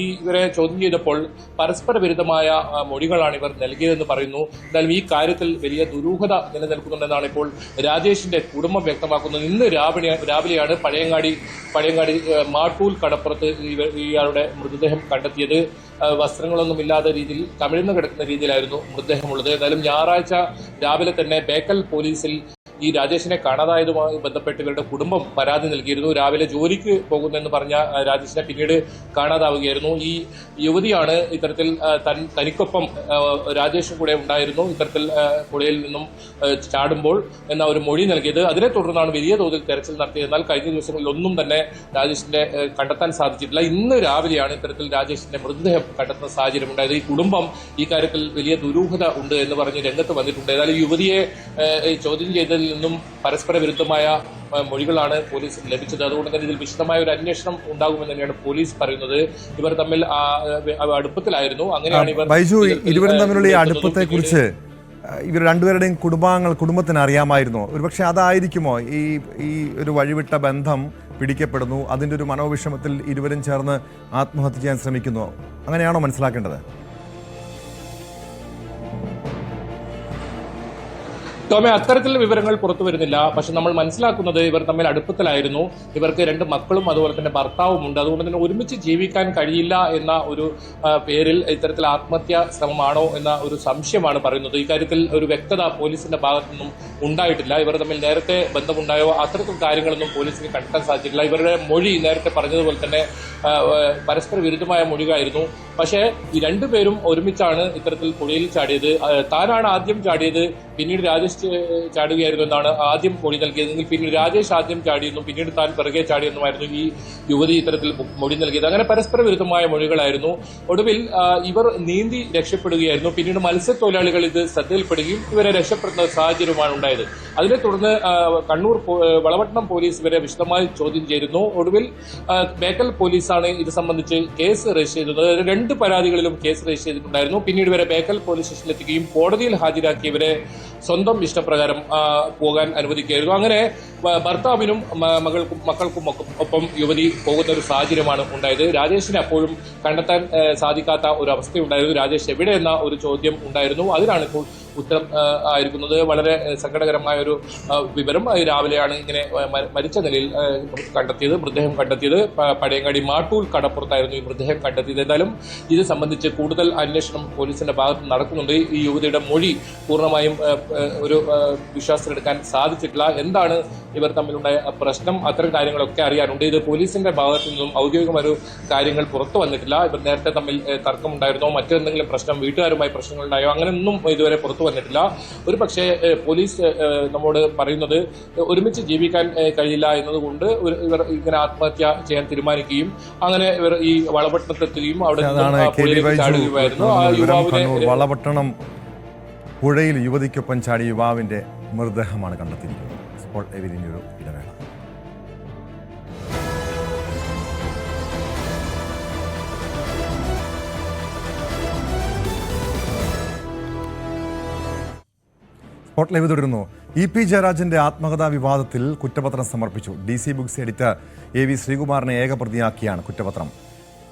S5: ഇവരെ ചോദ്യം ചെയ്തപ്പോൾ പരസ്പര വിരുദ്ധമായ മൊഴികളാണ് ഇവർ നൽകിയതെന്ന് പറയുന്നു. എന്തായാലും ഈ കാര്യത്തിൽ വലിയ ദുരൂഹത നിലനിൽക്കുന്നുണ്ടെന്നാണ് ഇപ്പോൾ രാജേഷിന്റെ കുടുംബം വ്യക്തമാക്കുന്നത്. ഇന്ന് രാവിലെയാണ് പഴയങ്ങാടി മാട്ടൂൽ കടപ്പുറത്ത് ഇയാളുടെ മൃതദേഹം കണ്ടെത്തിയത്. വസ്ത്രങ്ങളൊന്നും ഇല്ലാത്ത രീതിയിൽ കമിഴ്ന്നു കിടക്കുന്ന രീതിയിലായിരുന്നു മൃതദേഹമുള്ളത്. ഏതായാലും ഞായറാഴ്ച രാവിലെ തന്നെ ബേക്കൽ പോലീസിൽ ഈ രാജേഷിനെ കാണാതായതുമായി ബന്ധപ്പെട്ട് ഇവരുടെ കുടുംബം പരാതി നൽകിയിരുന്നു. രാവിലെ ജോലിക്ക് പോകുന്നെന്ന് പറഞ്ഞ രാജേഷിനെ പിന്നീട് കാണാതാവുകയായിരുന്നു. ഈ യുവതിയാണ് ഇത്തരത്തിൽ തനിക്കൊപ്പം രാജേഷും കൂടെ ഉണ്ടായിരുന്നു, ഇത്തരത്തിൽ പുഴയിൽ നിന്നും ചാടുമ്പോൾ എന്ന ഒരു മൊഴി നൽകിയത്. അതിനെ തുടർന്നാണ് വലിയ തോതിൽ തെരച്ചിൽ നടത്തിയത്. എന്നാൽ കഴിഞ്ഞ ദിവസങ്ങളിലൊന്നും തന്നെ രാജേഷിന്റെ കണ്ടെത്താൻ സാധിച്ചിട്ടില്ല. ഇന്ന് രാവിലെയാണ് ഇത്തരത്തിൽ രാജേഷിന്റെ മൃതദേഹം കണ്ടെത്തുന്ന സാഹചര്യം ഉണ്ടായത്. ഈ കുടുംബം ഈ കാര്യത്തിൽ വലിയ ദുരൂഹത ഉണ്ട് എന്ന് പറഞ്ഞ് രംഗത്ത് വന്നിട്ടുണ്ട്. ഏതായാലും യുവതിയെ ചോദ്യം ചെയ്തതിൽ നിന്നും പരസ്പര വിരുദ്ധമായ മൊഴികളാണ് പോലീസിന് ലഭിച്ചത്. അതുകൊണ്ട് തന്നെ ഇതിൽ വിശദമായ ഒരു അന്വേഷണം ഉണ്ടാകുമെന്ന് തന്നെയാണ് പോലീസ് പറയുന്നത്. ഇവർ തമ്മിൽ അടുപ്പത്തിലായിരുന്നു. അങ്ങനെയാണ്
S1: ഇരുവരും തമ്മിലുള്ള ഈ അടുപ്പത്തെ കുറിച്ച് ഇവർ രണ്ടുപേരുടെയും കുടുംബത്തിന് അറിയാമായിരുന്നോ? ഒരുപക്ഷെ അതായിരിക്കുമോ ഈ ഒരു വഴിവിട്ട ബന്ധം പിടിക്കപ്പെടുന്നു, അതിൻ്റെ ഒരു മനോവിഷമത്തിൽ ഇരുവരും ചേർന്ന് ആത്മഹത്യ ചെയ്യാൻ ശ്രമിക്കുന്നു, അങ്ങനെയാണോ മനസ്സിലാക്കേണ്ടത്?
S5: ടോമെ, അത്തരത്തിലുള്ള വിവരങ്ങൾ പുറത്തു വരുന്നില്ല. പക്ഷെ നമ്മൾ മനസ്സിലാക്കുന്നത് ഇവർ തമ്മിൽ അടുപ്പത്തിലായിരുന്നു. ഇവർക്ക് 2 മക്കളും അതുപോലെ തന്നെ ഭർത്താവും ഉണ്ട്. അതുകൊണ്ട് തന്നെ ഒരുമിച്ച് ജീവിക്കാൻ കഴിയില്ല എന്ന ഒരു പേരിൽ ഇത്തരത്തിൽ ആത്മഹത്യാ ശ്രമമാണോ എന്ന ഒരു സംശയമാണ് പറയുന്നത്. ഇക്കാര്യത്തിൽ ഒരു വ്യക്തത പോലീസിന്റെ ഭാഗത്തു നിന്നും ഉണ്ടായിട്ടില്ല. ഇവർ തമ്മിൽ നേരത്തെ ബന്ധമുണ്ടായോ അത്തരത്തിൽ കാര്യങ്ങളൊന്നും പോലീസിന് കണ്ടെത്താൻ സാധിച്ചിട്ടില്ല. ഇവരുടെ മൊഴി നേരത്തെ പറഞ്ഞതുപോലെ തന്നെ പരസ്പര വിരുദ്ധമായ മൊഴിയായിരുന്നു. പക്ഷേ ഈ രണ്ടുപേരും ഒരുമിച്ചാണ് ഇത്തരത്തിൽ പുഴയിൽ ചാടിയത്. താനാണ് ആദ്യം ചാടിയത്, പിന്നീട് രാജേഷ് ചാടുകയായിരുന്നു എന്നാണ് ആദ്യം മൊഴി നൽകിയതെങ്കിൽ പിന്നീട് രാജേഷ് ആദ്യം ചാടിയെന്നും പിന്നീട് താൻ പിറകെ ചാടിയെന്നുമായിരുന്നു ഈ യുവതി ഇത്തരത്തിൽ മൊഴി നൽകിയത്. അങ്ങനെ പരസ്പര വിരുദ്ധമായ മൊഴികളായിരുന്നു. ഒടുവിൽ ഇവർ നീന്തി രക്ഷപ്പെടുകയായിരുന്നു. പിന്നീട് മത്സ്യത്തൊഴിലാളികൾ ഇത് ശ്രദ്ധയിൽപ്പെടുകയും ഇവരെ രക്ഷപ്പെടുന്ന സാഹചര്യമാണ് ഉണ്ടായത്. അതിനെ തുടർന്ന് കണ്ണൂർ വളപട്ടണം പോലീസ് ഇവരെ വിശദമായി ചോദ്യം ചെയ്തിരുന്നു. ഒടുവിൽ ബേക്കൽ പോലീസാണ് ഇത് സംബന്ധിച്ച് കേസ് രജിസ്റ്റർ ചെയ്തത്. 2 പരാതികളിലും കേസ് രജിസ്റ്റർ ചെയ്തിട്ടുണ്ടായിരുന്നു. പിന്നീട് ഇവരെ ബേക്കൽ പോലീസ് സ്റ്റേഷനിലെത്തുകയും കോടതിയിൽ ഹാജരാക്കി ഇവരെ സ്വന്തം ഇഷ്ടപ്രകാരം പോകാൻ അനുവദിക്കുകയായിരുന്നു. അങ്ങനെ ഭർത്താവിനും മക്കൾക്കും ഒപ്പം യുവതി പോകുന്ന ഒരു സാഹചര്യമാണ് ഉണ്ടായത്. രാജേഷിനെ അപ്പോഴും കണ്ടെത്താൻ സാധിക്കാത്ത ഒരു അവസ്ഥയുണ്ടായിരുന്നു. രാജേഷ് എവിടെയെന്ന ഒരു ചോദ്യം ഉണ്ടായിരുന്നു. അതിനാണ് ഇപ്പോൾ ഉത്തരം ആയിരിക്കുന്നത്. വളരെ സങ്കടകരമായ ഒരു വിവരം. രാവിലെയാണ് ഇങ്ങനെ മരിച്ച നിലയിൽ മൃതദേഹം കണ്ടെത്തിയത്. പഴയങ്ങാടി മാട്ടൂൽ കടപ്പുറത്തായിരുന്നു ഈ മൃതദേഹം കണ്ടെത്തിയത്. എന്തായാലും ഇത് സംബന്ധിച്ച് കൂടുതൽ അന്വേഷണം പോലീസിന്റെ ഭാഗത്ത് നടക്കുന്നുണ്ട്. ഈ യുവതിയുടെ മൊഴി പൂർണ്ണമായും ഒരു വിശ്വാസത്തിലെടുക്കാൻ സാധിച്ചിട്ടില്ല. എന്താണ് ഇവർ തമ്മിലുണ്ടായ പ്രശ്നം, അത്തരം കാര്യങ്ങളൊക്കെ അറിയാനുണ്ട്. ഇത് പോലീസിന്റെ ഭാഗത്തു നിന്നും ഔദ്യോഗികമായ കാര്യങ്ങൾ പുറത്തു വന്നിട്ടില്ല. ഇവർ നേരത്തെ തമ്മിൽ തർക്കമുണ്ടായിരുന്നോ, മറ്റെന്തെങ്കിലും പ്രശ്നം, വീട്ടുകാരുമായി പ്രശ്നങ്ങളുണ്ടായോ, അങ്ങനെയൊന്നും ഇതുവരെ പുറത്തു വന്നിട്ടില്ല. ഒരു പക്ഷേ പോലീസ് നമ്മോട് പറയുന്നത് ഒരുമിച്ച് ജീവിക്കാൻ കഴിയില്ല എന്നതുകൊണ്ട് ഇവർ ഇങ്ങനെ ആത്മഹത്യ ചെയ്യാൻ തീരുമാനിക്കുകയും അങ്ങനെ ഇവർ ഈ വളപട്ടണത്തെത്തുകയും അവിടെ ചാടുകയായിരുന്നു. ആ യുവാവിനെ
S1: വളപട്ടണം പുഴയിൽ യുവതിക്കൊപ്പം ചാടിയ യുവാവിന്റെ മൃതദേഹമാണ് കണ്ടെത്തിയിരിക്കുന്നത്. ഇപ്പോൾ ഒരു ഇടവേള. സ്പോട്ട് ലൈവ് തുടരുന്നു. EP ജയരാജന്റെ ആത്മകഥാ വിവാദത്തിൽ കുറ്റപത്രം സമർപ്പിച്ചു. DC ബുക്സ് എഡിറ്റർ AV ശ്രീകുമാറിനെ ഏകപ്രതിയാക്കിയാണ് കുറ്റപത്രം.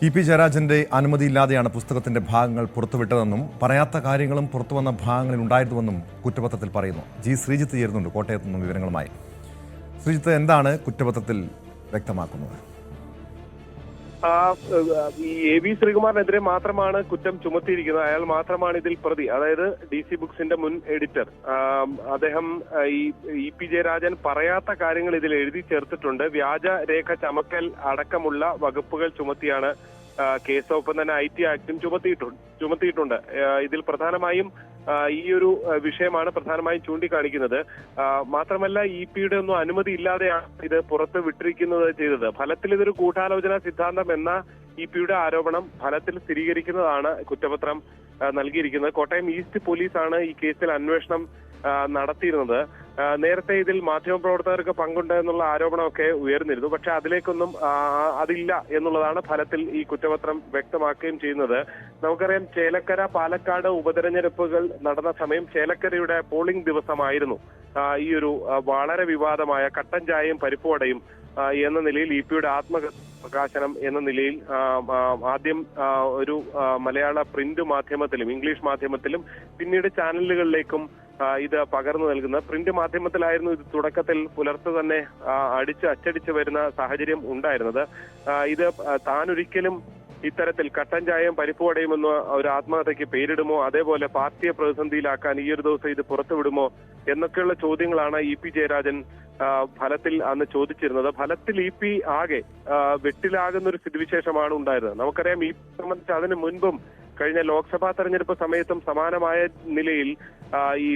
S1: EP ജയരാജന്റെ അനുമതിയില്ലാതെയാണ് പുസ്തകത്തിന്റെ ഭാഗങ്ങൾ പുറത്തുവിട്ടതെന്നും പറയാത്ത കാര്യങ്ങളും പുറത്തുവന്ന ഭാഗങ്ങളിൽ ഉണ്ടായിരുന്നുവെന്നും കുറ്റപത്രത്തിൽ പറയുന്നു. ശ്രീജിത്ത് ചേരുന്നുണ്ട് കോട്ടയത്ത് നിന്നും വിവരങ്ങളുമായി. ശ്രീജിത്ത്, എന്താണ് കുറ്റപത്രത്തിൽ വ്യക്തമാക്കുന്നത്?
S6: ഈ AV ശ്രീകുമാറിനെതിരെ മാത്രമാണ് കുറ്റം ചുമത്തിയിരിക്കുന്നത്. അയാൾ മാത്രമാണ് ഇതിൽ പ്രതി. അതായത് DC ബുക്സിന്റെ മുൻ എഡിറ്റർ. അദ്ദേഹം ഈ EP ജയരാജൻ പറയാത്ത കാര്യങ്ങൾ ഇതിൽ എഴുതി ചേർത്തിട്ടുണ്ട്. വ്യാജ രേഖ ചമക്കൽ അടക്കമുള്ള വകുപ്പുകൾ ചുമത്തിയാണ് കേസ്. ഒപ്പം തന്നെ IT ആക്ടും ചുമത്തിയിട്ടുണ്ട്. ഇതിൽ പ്രധാനമായും ഈ ഒരു വിഷയമാണ് പ്രധാനമായും ചൂണ്ടിക്കാണിക്കുന്നത്. മാത്രമല്ല EP-യുടെ ഒന്നും അനുമതി ഇല്ലാതെയാണ് ഇത് പുറത്ത് വിട്ടിരിക്കുന്നത് ചെയ്തത്. ഫലത്തിൽ ഇതൊരു ഗൂഢാലോചന സിദ്ധാന്തം എന്ന EP-യുടെ ആരോപണം ഫലത്തിൽ സ്ഥിരീകരിക്കുന്നതാണ് കുറ്റപത്രം നൽകിയിരിക്കുന്നത്. കോട്ടയം ഈസ്റ്റ് പോലീസാണ് ഈ കേസിൽ അന്വേഷണം നടത്തിയിരുന്നത്. നേരത്തെ ഇതിൽ മാധ്യമപ്രവർത്തകർക്ക് പങ്കുണ്ട് എന്നുള്ള ആരോപണമൊക്കെ ഉയർന്നിരുന്നു. പക്ഷെ അതിലേക്കൊന്നും അതില്ല എന്നുള്ളതാണ് ഫലത്തിൽ ഈ കുറ്റപത്രം വ്യക്തമാക്കുകയും ചെയ്യുന്നത്. നമുക്കറിയാം, ചേലക്കര പാലക്കാട് ഉപതെരഞ്ഞെടുപ്പുകൾ നടന്ന സമയം ചേലക്കരയുടെ പോളിംഗ് ദിവസമായിരുന്നു ഈ ഒരു വളരെ വിവാദമായ കട്ടൻ ചായയും പരിപ്പുവടയും എന്ന നിലയിൽ EP-യുടെ ആത്മപ്രകാശനം എന്ന നിലയിൽ ആദ്യം ഒരു മലയാള പ്രിന്റ് മാധ്യമത്തിലും ഇംഗ്ലീഷ് മാധ്യമത്തിലും പിന്നീട് ചാനലുകളിലേക്കും ഇത് പകർന്നു നൽകുന്ന പ്രിന്റ് മാധ്യമത്തിലായിരുന്നു ഇത് തുടക്കത്തിൽ പുലർത്ത് തന്നെ അച്ചടിച്ചു വരുന്ന സാഹചര്യം ഉണ്ടായിരുന്നത്. ഇത് താനൊരിക്കലും ഇത്തരത്തിൽ കട്ടൻ ചായയും പരിപ്പുവടയും എന്ന ഒരു ആത്മഹത്യക്ക് പേരിടുമോ, അതേപോലെ പാർട്ടിയെ പ്രതിസന്ധിയിലാക്കാൻ ഈ ഒരു ദിവസം ഇത് പുറത്തുവിടുമോ എന്നൊക്കെയുള്ള ചോദ്യങ്ങളാണ് EP ജയരാജൻ ഫലത്തിൽ അന്ന് ചോദിച്ചിരുന്നത്. ഫലത്തിൽ EP ആകെ വെട്ടിലാകുന്ന ഒരു സ്ഥിതിവിശേഷമാണ് ഉണ്ടായിരുന്നത്. നമുക്കറിയാം, ഈ സംബന്ധിച്ച് അതിനു മുൻപും കഴിഞ്ഞ ലോക്സഭാ തെരഞ്ഞെടുപ്പ് സമയത്തും സമാനമായ നിലയിൽ ഈ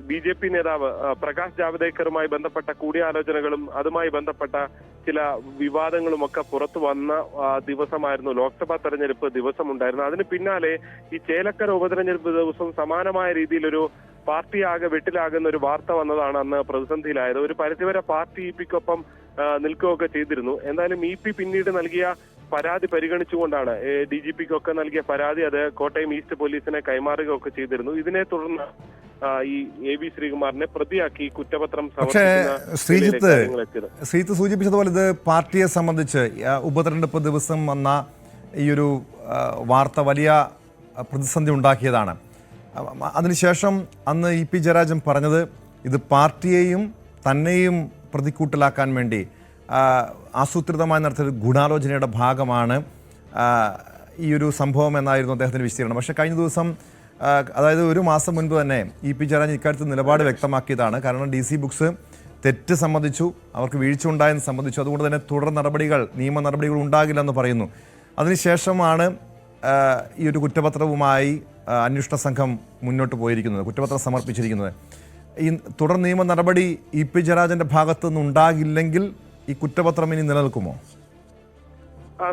S6: BJP നേതാവ് പ്രകാശ് ജാവ്ദേക്കറുമായി ബന്ധപ്പെട്ട കൂടിയാലോചനകളും അതുമായി ബന്ധപ്പെട്ട ചില വിവാദങ്ങളും ഒക്കെ പുറത്തു വന്ന ദിവസമായിരുന്നു ലോക്സഭാ തെരഞ്ഞെടുപ്പ് ദിവസം ഉണ്ടായിരുന്നു. അതിന് പിന്നാലെ ഈ ചേലക്കര ഉപതെരഞ്ഞെടുപ്പ് ദിവസം സമാനമായ രീതിയിലൊരു പാർട്ടി ആകെ വെട്ടിലാകുന്ന ഒരു വാർത്ത വന്നതാണ് അന്ന് പ്രതിസന്ധിയിലായത്. ഒരു പരിധിവരെ പാർട്ടി EP-ക്കൊപ്പം നിൽക്കുകയൊക്കെ ചെയ്തിരുന്നു. എന്തായാലും EP പിന്നീട് നൽകിയ പരാതി പരിഗണിച്ചുകൊണ്ടാണ് DGP-ക്കൊക്കെ നൽകിയ പരാതി അത് കോട്ടയം ഈസ്റ്റ് പോലീസിനെ കൈമാറുകയൊക്കെ ചെയ്തിരുന്നു. ഇതിനെ തുടർന്ന് ഈ AV ശ്രീകുമാറിനെ പ്രതിയാക്കി കുറ്റപത്രം
S1: ശ്രീജിത്ത് സൂചിപ്പിച്ചതുപോലെ ഇത് പാർട്ടിയെ സംബന്ധിച്ച് ഉപതെരഞ്ഞെടുപ്പ് ദിവസം വന്ന ഈ ഒരു വാർത്ത വലിയ പ്രതിസന്ധി ഉണ്ടാക്കിയതാണ്. അതിനുശേഷം അന്ന് EP ജയരാജൻ പറഞ്ഞത് ഇത് പാർട്ടിയെയും തന്നെയും പ്രതിക്കൂട്ടിലാക്കാൻ വേണ്ടി ആസൂത്രിതമായി നടത്തിയ ഗൂഢാലോചനയുടെ ഭാഗമാണ് ഈ ഒരു സംഭവം എന്നായിരുന്നു അദ്ദേഹത്തിൻ്റെ വിശദീകരണം. പക്ഷേ കഴിഞ്ഞ ദിവസം, അതായത് ഒരു മാസം മുൻപ് തന്നെ EP ജയരാജൻ ഇക്കാര്യത്തിൽ നിലപാട് വ്യക്തമാക്കിയതാണ്. കാരണം DC ബുക്സ് തെറ്റ് സംബന്ധിച്ചു, അവർക്ക് വീഴ്ച ഉണ്ടായെന്ന് സംബന്ധിച്ചു. അതുകൊണ്ട് തന്നെ തുടർ നടപടികൾ, നിയമ നടപടികൾ ഉണ്ടാകില്ലെന്ന് പറയുന്നു. അതിനുശേഷമാണ് ഈ ഒരു കുറ്റപത്രവുമായി അന്വേഷണ സംഘം മുന്നോട്ട് പോയിരിക്കുന്നത്, കുറ്റപത്രം സമർപ്പിച്ചിരിക്കുന്നത്. ഈ തുടർ നിയമ നടപടി EP ജയരാജന്റെ ഭാഗത്തു നിന്ന് ഉണ്ടാകില്ലെങ്കിൽ ഈ കുറ്റപത്രം ഇനി നിലനിൽക്കുമോ?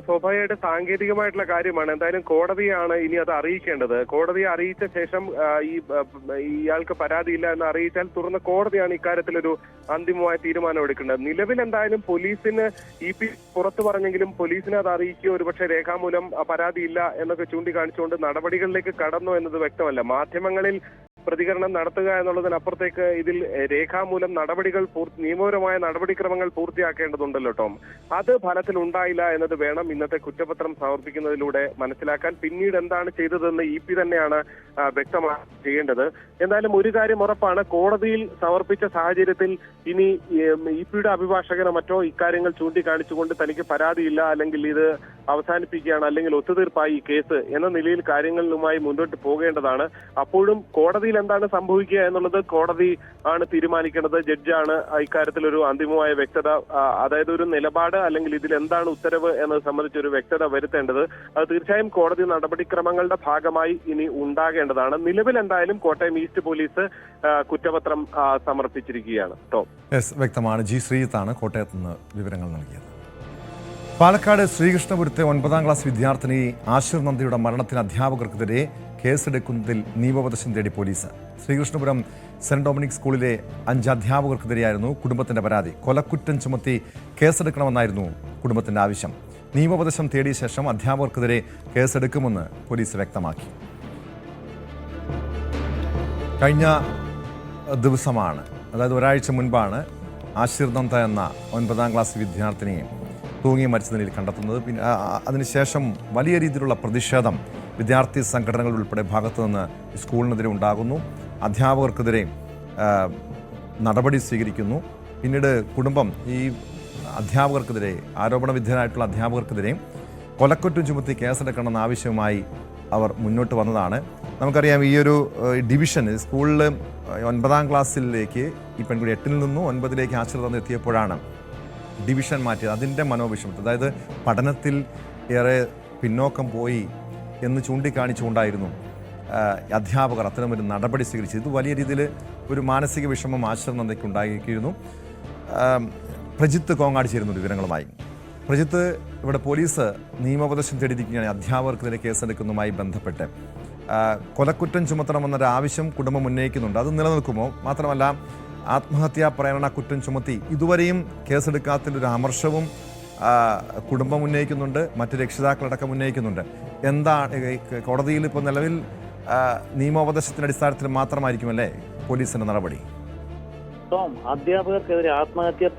S6: സ്വാഭാവികമായിട്ട് സാങ്കേതികമായിട്ടുള്ള കാര്യമാണ്. എന്തായാലും കോടതിയാണ് ഇനി അത് അറിയിക്കേണ്ടത്. കോടതിയെ അറിയിച്ച ശേഷം ഇയാൾക്ക് പരാതിയില്ല എന്ന് അറിയിച്ചാൽ തുടർന്ന് കോടതിയാണ് ഇക്കാര്യത്തിലൊരു അന്തിമമായ തീരുമാനം എടുക്കേണ്ടത്. നിലവിൽ എന്തായാലും പോലീസിന് EP പുറത്തു പറഞ്ഞെങ്കിലും പോലീസിനെ അത് അറിയിക്കുകയോ ഒരുപക്ഷെ രേഖാമൂലം പരാതിയില്ല എന്നൊക്കെ ചൂണ്ടിക്കാണിച്ചുകൊണ്ട് നടപടികളിലേക്ക് കടന്നു എന്നത് വ്യക്തമല്ല. മാധ്യമങ്ങളിൽ പ്രതികരണം നടത്തുക എന്നുള്ളതിനപ്പുറത്തേക്ക് ഇതിൽ രേഖാമൂലം നടപടികൾ നിയമപരമായ നടപടിക്രമങ്ങൾ പൂർത്തിയാക്കേണ്ടതുണ്ടല്ലോ ടോം. അത് ഫലത്തിൽ ഉണ്ടായില്ല എന്നത് വേണം ഇന്നത്തെ കുറ്റപത്രം സമർപ്പിക്കുന്നതിലൂടെ മനസ്സിലാക്കാൻ. പിന്നീട് എന്താണ് ചെയ്തതെന്ന് EP തന്നെയാണ് വ്യക്തമായി ചെയ്യേണ്ടത്. എന്തായാലും ഒരു കാര്യം ഉറപ്പാണ്, കോടതിയിൽ സമർപ്പിച്ച സാഹചര്യത്തിൽ ഇനി EP-യുടെ അഭിഭാഷകനോ മറ്റോ ഇക്കാര്യങ്ങൾ ചൂണ്ടിക്കാണിച്ചുകൊണ്ട് തനിക്ക് പരാതിയില്ല, അല്ലെങ്കിൽ ഇത് അവസാനിപ്പിക്കുകയാണ്, അല്ലെങ്കിൽ ഒത്തുതീർപ്പായി ഈ കേസ് എന്ന നിലയിൽ കാര്യങ്ങളുമായി മുന്നോട്ട് പോകേണ്ടതാണ്. അപ്പോഴും കോടതിയിൽ എന്താണ് സംഭവിക്കുക എന്നുള്ളത് കോടതി ആണ് തീരുമാനിക്കേണ്ടത്. ജഡ്ജാണ് ഇക്കാര്യത്തിൽ ഒരു അന്തിമമായ വ്യക്തത, അതായത് ഒരു നിലപാട് അല്ലെങ്കിൽ ഇതിൽ എന്താണ് ഉത്തരവ് എന്നത് സംബന്ധിച്ച് ഒരു വ്യക്തത വരുത്തേണ്ടത്. അത് തീർച്ചയായും കോടതി നടപടിക്രമങ്ങളുടെ ഭാഗമായി ഇനി ഉണ്ടാകേണ്ടതാണ്. നിലവിൽ എന്തായാലും കോട്ടയം ഈസ്റ്റ് പോലീസ് കുറ്റപത്രം സമർപ്പിച്ചിരിക്കുകയാണ്.
S1: വ്യക്തമാണ്. ജി ശ്രീജിത്താണ് കോട്ടയത്ത് നിന്ന് വിവരങ്ങൾ നൽകിയത്. പാലക്കാട് ശ്രീകൃഷ്ണപുരത്തെ 9ാം ക്ലാസ് വിദ്യാർത്ഥിനി ആശിർ നന്ദിയുടെ മരണത്തിന് അധ്യാപകർക്കെതിരെ കേസെടുക്കുന്നതിൽ നിയമോപദേശം തേടി പോലീസ്. ശ്രീകൃഷ്ണപുരം സെന്റ് ഡൊമിനിക് സ്കൂളിലെ 5 അധ്യാപകർക്കെതിരെയായിരുന്നു കുടുംബത്തിന്റെ പരാതി. കൊലക്കുറ്റം ചുമത്തി കേസെടുക്കണമെന്നായിരുന്നു കുടുംബത്തിന്റെ ആവശ്യം. നിയമോപദേശം തേടിയ ശേഷം അധ്യാപകർക്കെതിരെ കേസെടുക്കുമെന്ന് പോലീസ് വ്യക്തമാക്കി. കഴിഞ്ഞ ദിവസമാണ്, അതായത് ഒരാഴ്ച മുൻപാണ് ആശിർ നന്ദ എന്ന 9ാം ക്ലാസ് വിദ്യാർത്ഥിനിയെ തൂങ്ങി മരിച്ച നിലയിൽ കണ്ടെത്തുന്നത്. പിന്നെ അതിനുശേഷം വലിയ രീതിയിലുള്ള പ്രതിഷേധം വിദ്യാർത്ഥി സംഘടനകൾ ഉൾപ്പെടെ ഭാഗത്തു നിന്ന് സ്കൂളിനെതിരെ ഉണ്ടാകുന്നു. അധ്യാപകർക്കെതിരെ നടപടി സ്വീകരിക്കുന്നു. പിന്നീട് കുടുംബം ഈ അധ്യാപകർക്കെതിരെ, ആരോപണ വിധേയരായിട്ടുള്ള അധ്യാപകർക്കെതിരെ കൊലക്കുറ്റം ചുമത്തി കേസെടുക്കണമെന്ന ആവശ്യവുമായി അവർ മുന്നോട്ട് വന്നതാണ്. നമുക്കറിയാം, ഈ ഒരു ഡിവിഷൻ സ്കൂളിൽ 9ാം ക്ലാസ്സിലേക്ക് ഈ പെൺകുട്ടി 8ൽ നിന്നും 9ലേക്ക് ആശ്രിതം എത്തിയപ്പോഴാണ് ഡിവിഷൻ മാറ്റിയത്. അതിൻ്റെ മനോവിഷമത്തിൽ, അതായത് പഠനത്തിൽ ഏറെ പിന്നോക്കം പോയി എന്ന് ചൂണ്ടിക്കാണിച്ചുകൊണ്ടായിരുന്നു അധ്യാപകർ അത്തരമൊരു നടപടി സ്വീകരിച്ചത്. ഇത് വലിയ രീതിയിൽ ഒരു മാനസിക വിഷമം ആശിർ നന്ദയ്ക്ക് ഉണ്ടായിരിക്കുന്നു. പ്രജിത്ത് കോങ്ങാട് ചേരുന്നു വിവരങ്ങളുമായി. പ്രജിത്ത്, ഇവിടെ പോലീസ് നിയമോപദേശം തേടിയിരിക്കുകയാണ് അധ്യാപകർക്കെതിരെ കേസെടുക്കുന്നതുമായി ബന്ധപ്പെട്ട്. കൊലക്കുറ്റം ചുമത്തണമെന്നൊരു ആവശ്യം കുടുംബം ഉന്നയിക്കുന്നുണ്ട്. അത് നിലനിൽക്കുമോ? മാത്രമല്ല, ആത്മഹത്യാ പ്രേരണ കുറ്റം ചുമത്തി ഇതുവരെയും കേസെടുക്കാത്തതിലൊരു അമർഷവും കുടുംബം ഉന്നയിക്കുന്നുണ്ട്, മറ്റ് രക്ഷിതാക്കളടക്കം ഉന്നയിക്കുന്നുണ്ട്. എന്താണ് കോടതിയിൽ ഇപ്പോൾ നിലവിൽ നിയമോപദേശത്തിന്റെ അടിസ്ഥാനത്തിൽ മാത്രമായിരിക്കുമല്ലേ പോലീസിന്റെ നടപടി?
S7: അധ്യാപകർക്കെതിരെ ആത്മഹത്യാ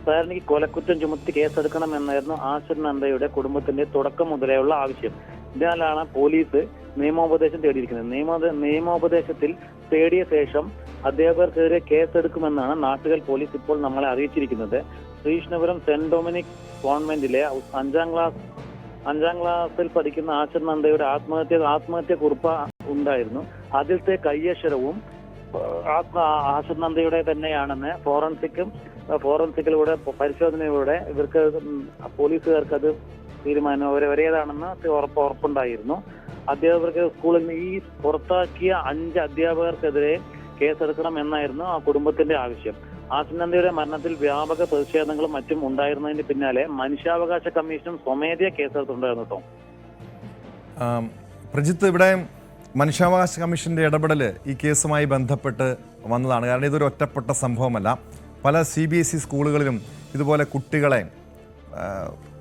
S7: പ്രേരണയ്ക്ക് കൊലക്കുറ്റം ചുമത്തി കേസെടുക്കണമെന്നായിരുന്നു ആശിർ നന്ദയുടെ കുടുംബത്തിന്റെ തുടക്കം മുതലെയുള്ള ആവശ്യം. ഇതിനാലാണ് പോലീസ് നിയമോപദേശം തേടിയിരിക്കുന്നത്. നിയമോപദേശത്തിൽ തേടിയ ശേഷം അധ്യാപകർക്കെതിരെ കേസെടുക്കുമെന്നാണ് നാട്ടുകൽ പോലീസ് ഇപ്പോൾ നമ്മളെ അറിയിച്ചിരിക്കുന്നത്. ശ്രീകൃഷ്ണപുരം സെന്റ് ഡൊമിനിക് കോൺവെന്റിലെ 5ാം ക്ലാസ്സിൽ പഠിക്കുന്ന ആശിർ നന്ദയുടെ ആത്മഹത്യ കുറിപ്പ് ഉണ്ടായിരുന്നു. അതിലത്തെ കയ്യക്ഷരവും ആശിർ നന്ദയുടെ തന്നെയാണെന്ന് ഫോറൻസിക്കിലൂടെ പരിശോധനയിലൂടെ ഇവർക്ക് പോലീസുകാർക്ക് അത് തീരുമാനം അവരേതാണെന്ന് ഉറപ്പുണ്ടായിരുന്നു. അധ്യാപകർക്ക് സ്കൂളിൽ നിന്ന് ഈ പുറത്താക്കിയ 5 അധ്യാപകർക്കെതിരെ കേസെടുക്കണം എന്നായിരുന്നു ആ കുടുംബത്തിന്റെ ആവശ്യം. ആശിർ നന്ദയുടെ മരണത്തിൽ വ്യാപക പ്രതിഷേധങ്ങളും മറ്റും ഉണ്ടായിരുന്നതിന് പിന്നാലെ മനുഷ്യാവകാശ കമ്മീഷനും സ്വമേധയാ കേസെടുത്തുണ്ടായിരുന്നു. കേട്ടോ
S1: പ്രജിത്ത്, ഇവിടെ മനുഷ്യാവകാശ കമ്മീഷന്റെ ഇടപെടൽ ഈ കേസുമായി ബന്ധപ്പെട്ട് വന്നതാണ്. കാരണം ഇതൊരു ഒറ്റപ്പെട്ട സംഭവമല്ല. പല CBSE സ്കൂളുകളിലും ഇതുപോലെ കുട്ടികളെ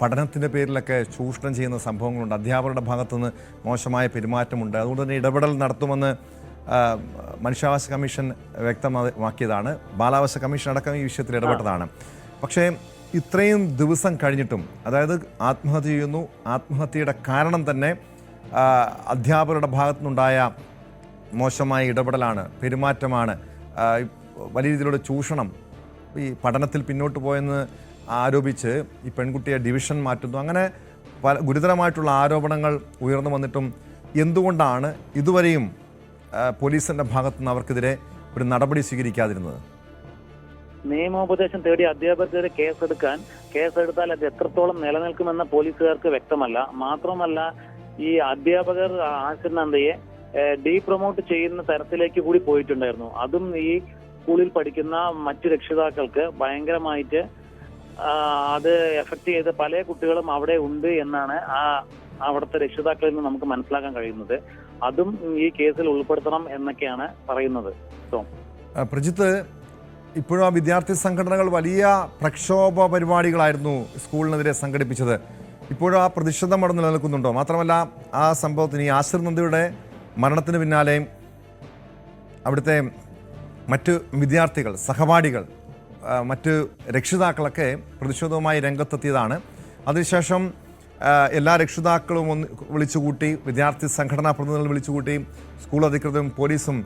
S1: പഠനത്തിൻ്റെ പേരിലൊക്കെ ചൂഷണം ചെയ്യുന്ന സംഭവങ്ങളുണ്ട്. അധ്യാപകരുടെ ഭാഗത്തുനിന്ന് മോശമായ പെരുമാറ്റമുണ്ട്. അതുകൊണ്ട് തന്നെ ഇടപെടൽ നടത്തുമെന്ന് മനുഷ്യാവകാശ കമ്മീഷൻ വ്യക്തമാക്കിയതാണ്. ബാലാവകാശ കമ്മീഷൻ അടക്കം ഈ വിഷയത്തിൽ ഇടപെട്ടതാണ്. പക്ഷേ ഇത്രയും ദിവസം കഴിഞ്ഞിട്ടും, അതായത് ആത്മഹത്യ ചെയ്യുന്നു, ആത്മഹത്യയുടെ കാരണം തന്നെ അധ്യാപകരുടെ ഭാഗത്തുനിന്നുണ്ടായ മോശമായ ഇടപെടലാണ്, പെരുമാറ്റമാണ്, വലിയ രീതിയിലുള്ള ചൂഷണം, ഈ പഠനത്തിൽ പിന്നോട്ട് പോയെന്ന് ആരോപിച്ച് ഈ പെൺകുട്ടിയെ ഡിവിഷൻ മാറ്റുന്നു. അങ്ങനെ പല ഗുരുതരമായിട്ടുള്ള ആരോപണങ്ങൾ ഉയർന്നു വന്നിട്ടും എന്തുകൊണ്ടാണ് ഇതുവരെയും പോലീസിന്റെ ഭാഗത്തുനിന്ന് അവർക്കെതിരെ ഒരു നടപടി സ്വീകരിക്കാതിരുന്നത്?
S7: നിയമോപദേശം തേടി അധ്യാപകർക്കെതിരെ കേസെടുത്താൽ അത് എത്രത്തോളം നിലനിൽക്കുമെന്ന് പോലീസുകാർക്ക് വ്യക്തമല്ല. മാത്രമല്ല, ഈ അധ്യാപകർ ആശിർ നന്ദയെ ഡീപ്രൊമോട്ട് ചെയ്യുന്ന തരത്തിലേക്ക് കൂടി പോയിട്ടുണ്ടായിരുന്നു. അതും ഈ സ്കൂളിൽ പഠിക്കുന്ന മറ്റു രക്ഷിതാക്കൾക്ക് ഭയങ്കരമായിട്ട് അത് എഫക്ട് ചെയ്ത് പല കുട്ടികളും അവിടെ ഉണ്ട് എന്നാണ് അവിടുത്തെ രക്ഷിതാക്കളിൽ നിന്ന് നമുക്ക് മനസ്സിലാക്കാൻ കഴിയുന്നത്. അതും ഈ കേസിൽ ഉൾപ്പെടുത്തണം എന്നൊക്കെയാണ് പറയുന്നത്.
S1: പ്രജിത്ത്, ഇപ്പോഴും ആ വിദ്യാർത്ഥി സംഘടനകൾ വലിയ പ്രക്ഷോഭ പരിപാടികളായിരുന്നു സ്കൂളിനെതിരെ സംഘടിപ്പിച്ചത്. ഇപ്പോഴും ആ പ്രതിഷേധം അവിടെ നിലനിൽക്കുന്നുണ്ടോ? മാത്രമല്ല, ആ സംഭവത്തിന്, ഈ ആശിർ നന്ദിയുടെ മരണത്തിന് പിന്നാലെ അവിടുത്തെ മറ്റ് വിദ്യാർത്ഥികൾ, സഹപാഠികൾ, മറ്റ് രക്ഷിതാക്കളൊക്കെ പ്രതിഷേധവുമായി രംഗത്തെത്തിയതാണ്. അതിനുശേഷം എല്ലാ രക്ഷിതാക്കളും ഒന്ന് വിളിച്ചുകൂട്ടി, വിദ്യാർത്ഥി സംഘടനാ പ്രതിനിധികൾ വിളിച്ചുകൂട്ടി, സ്കൂൾ അധികൃതരും പോലീസും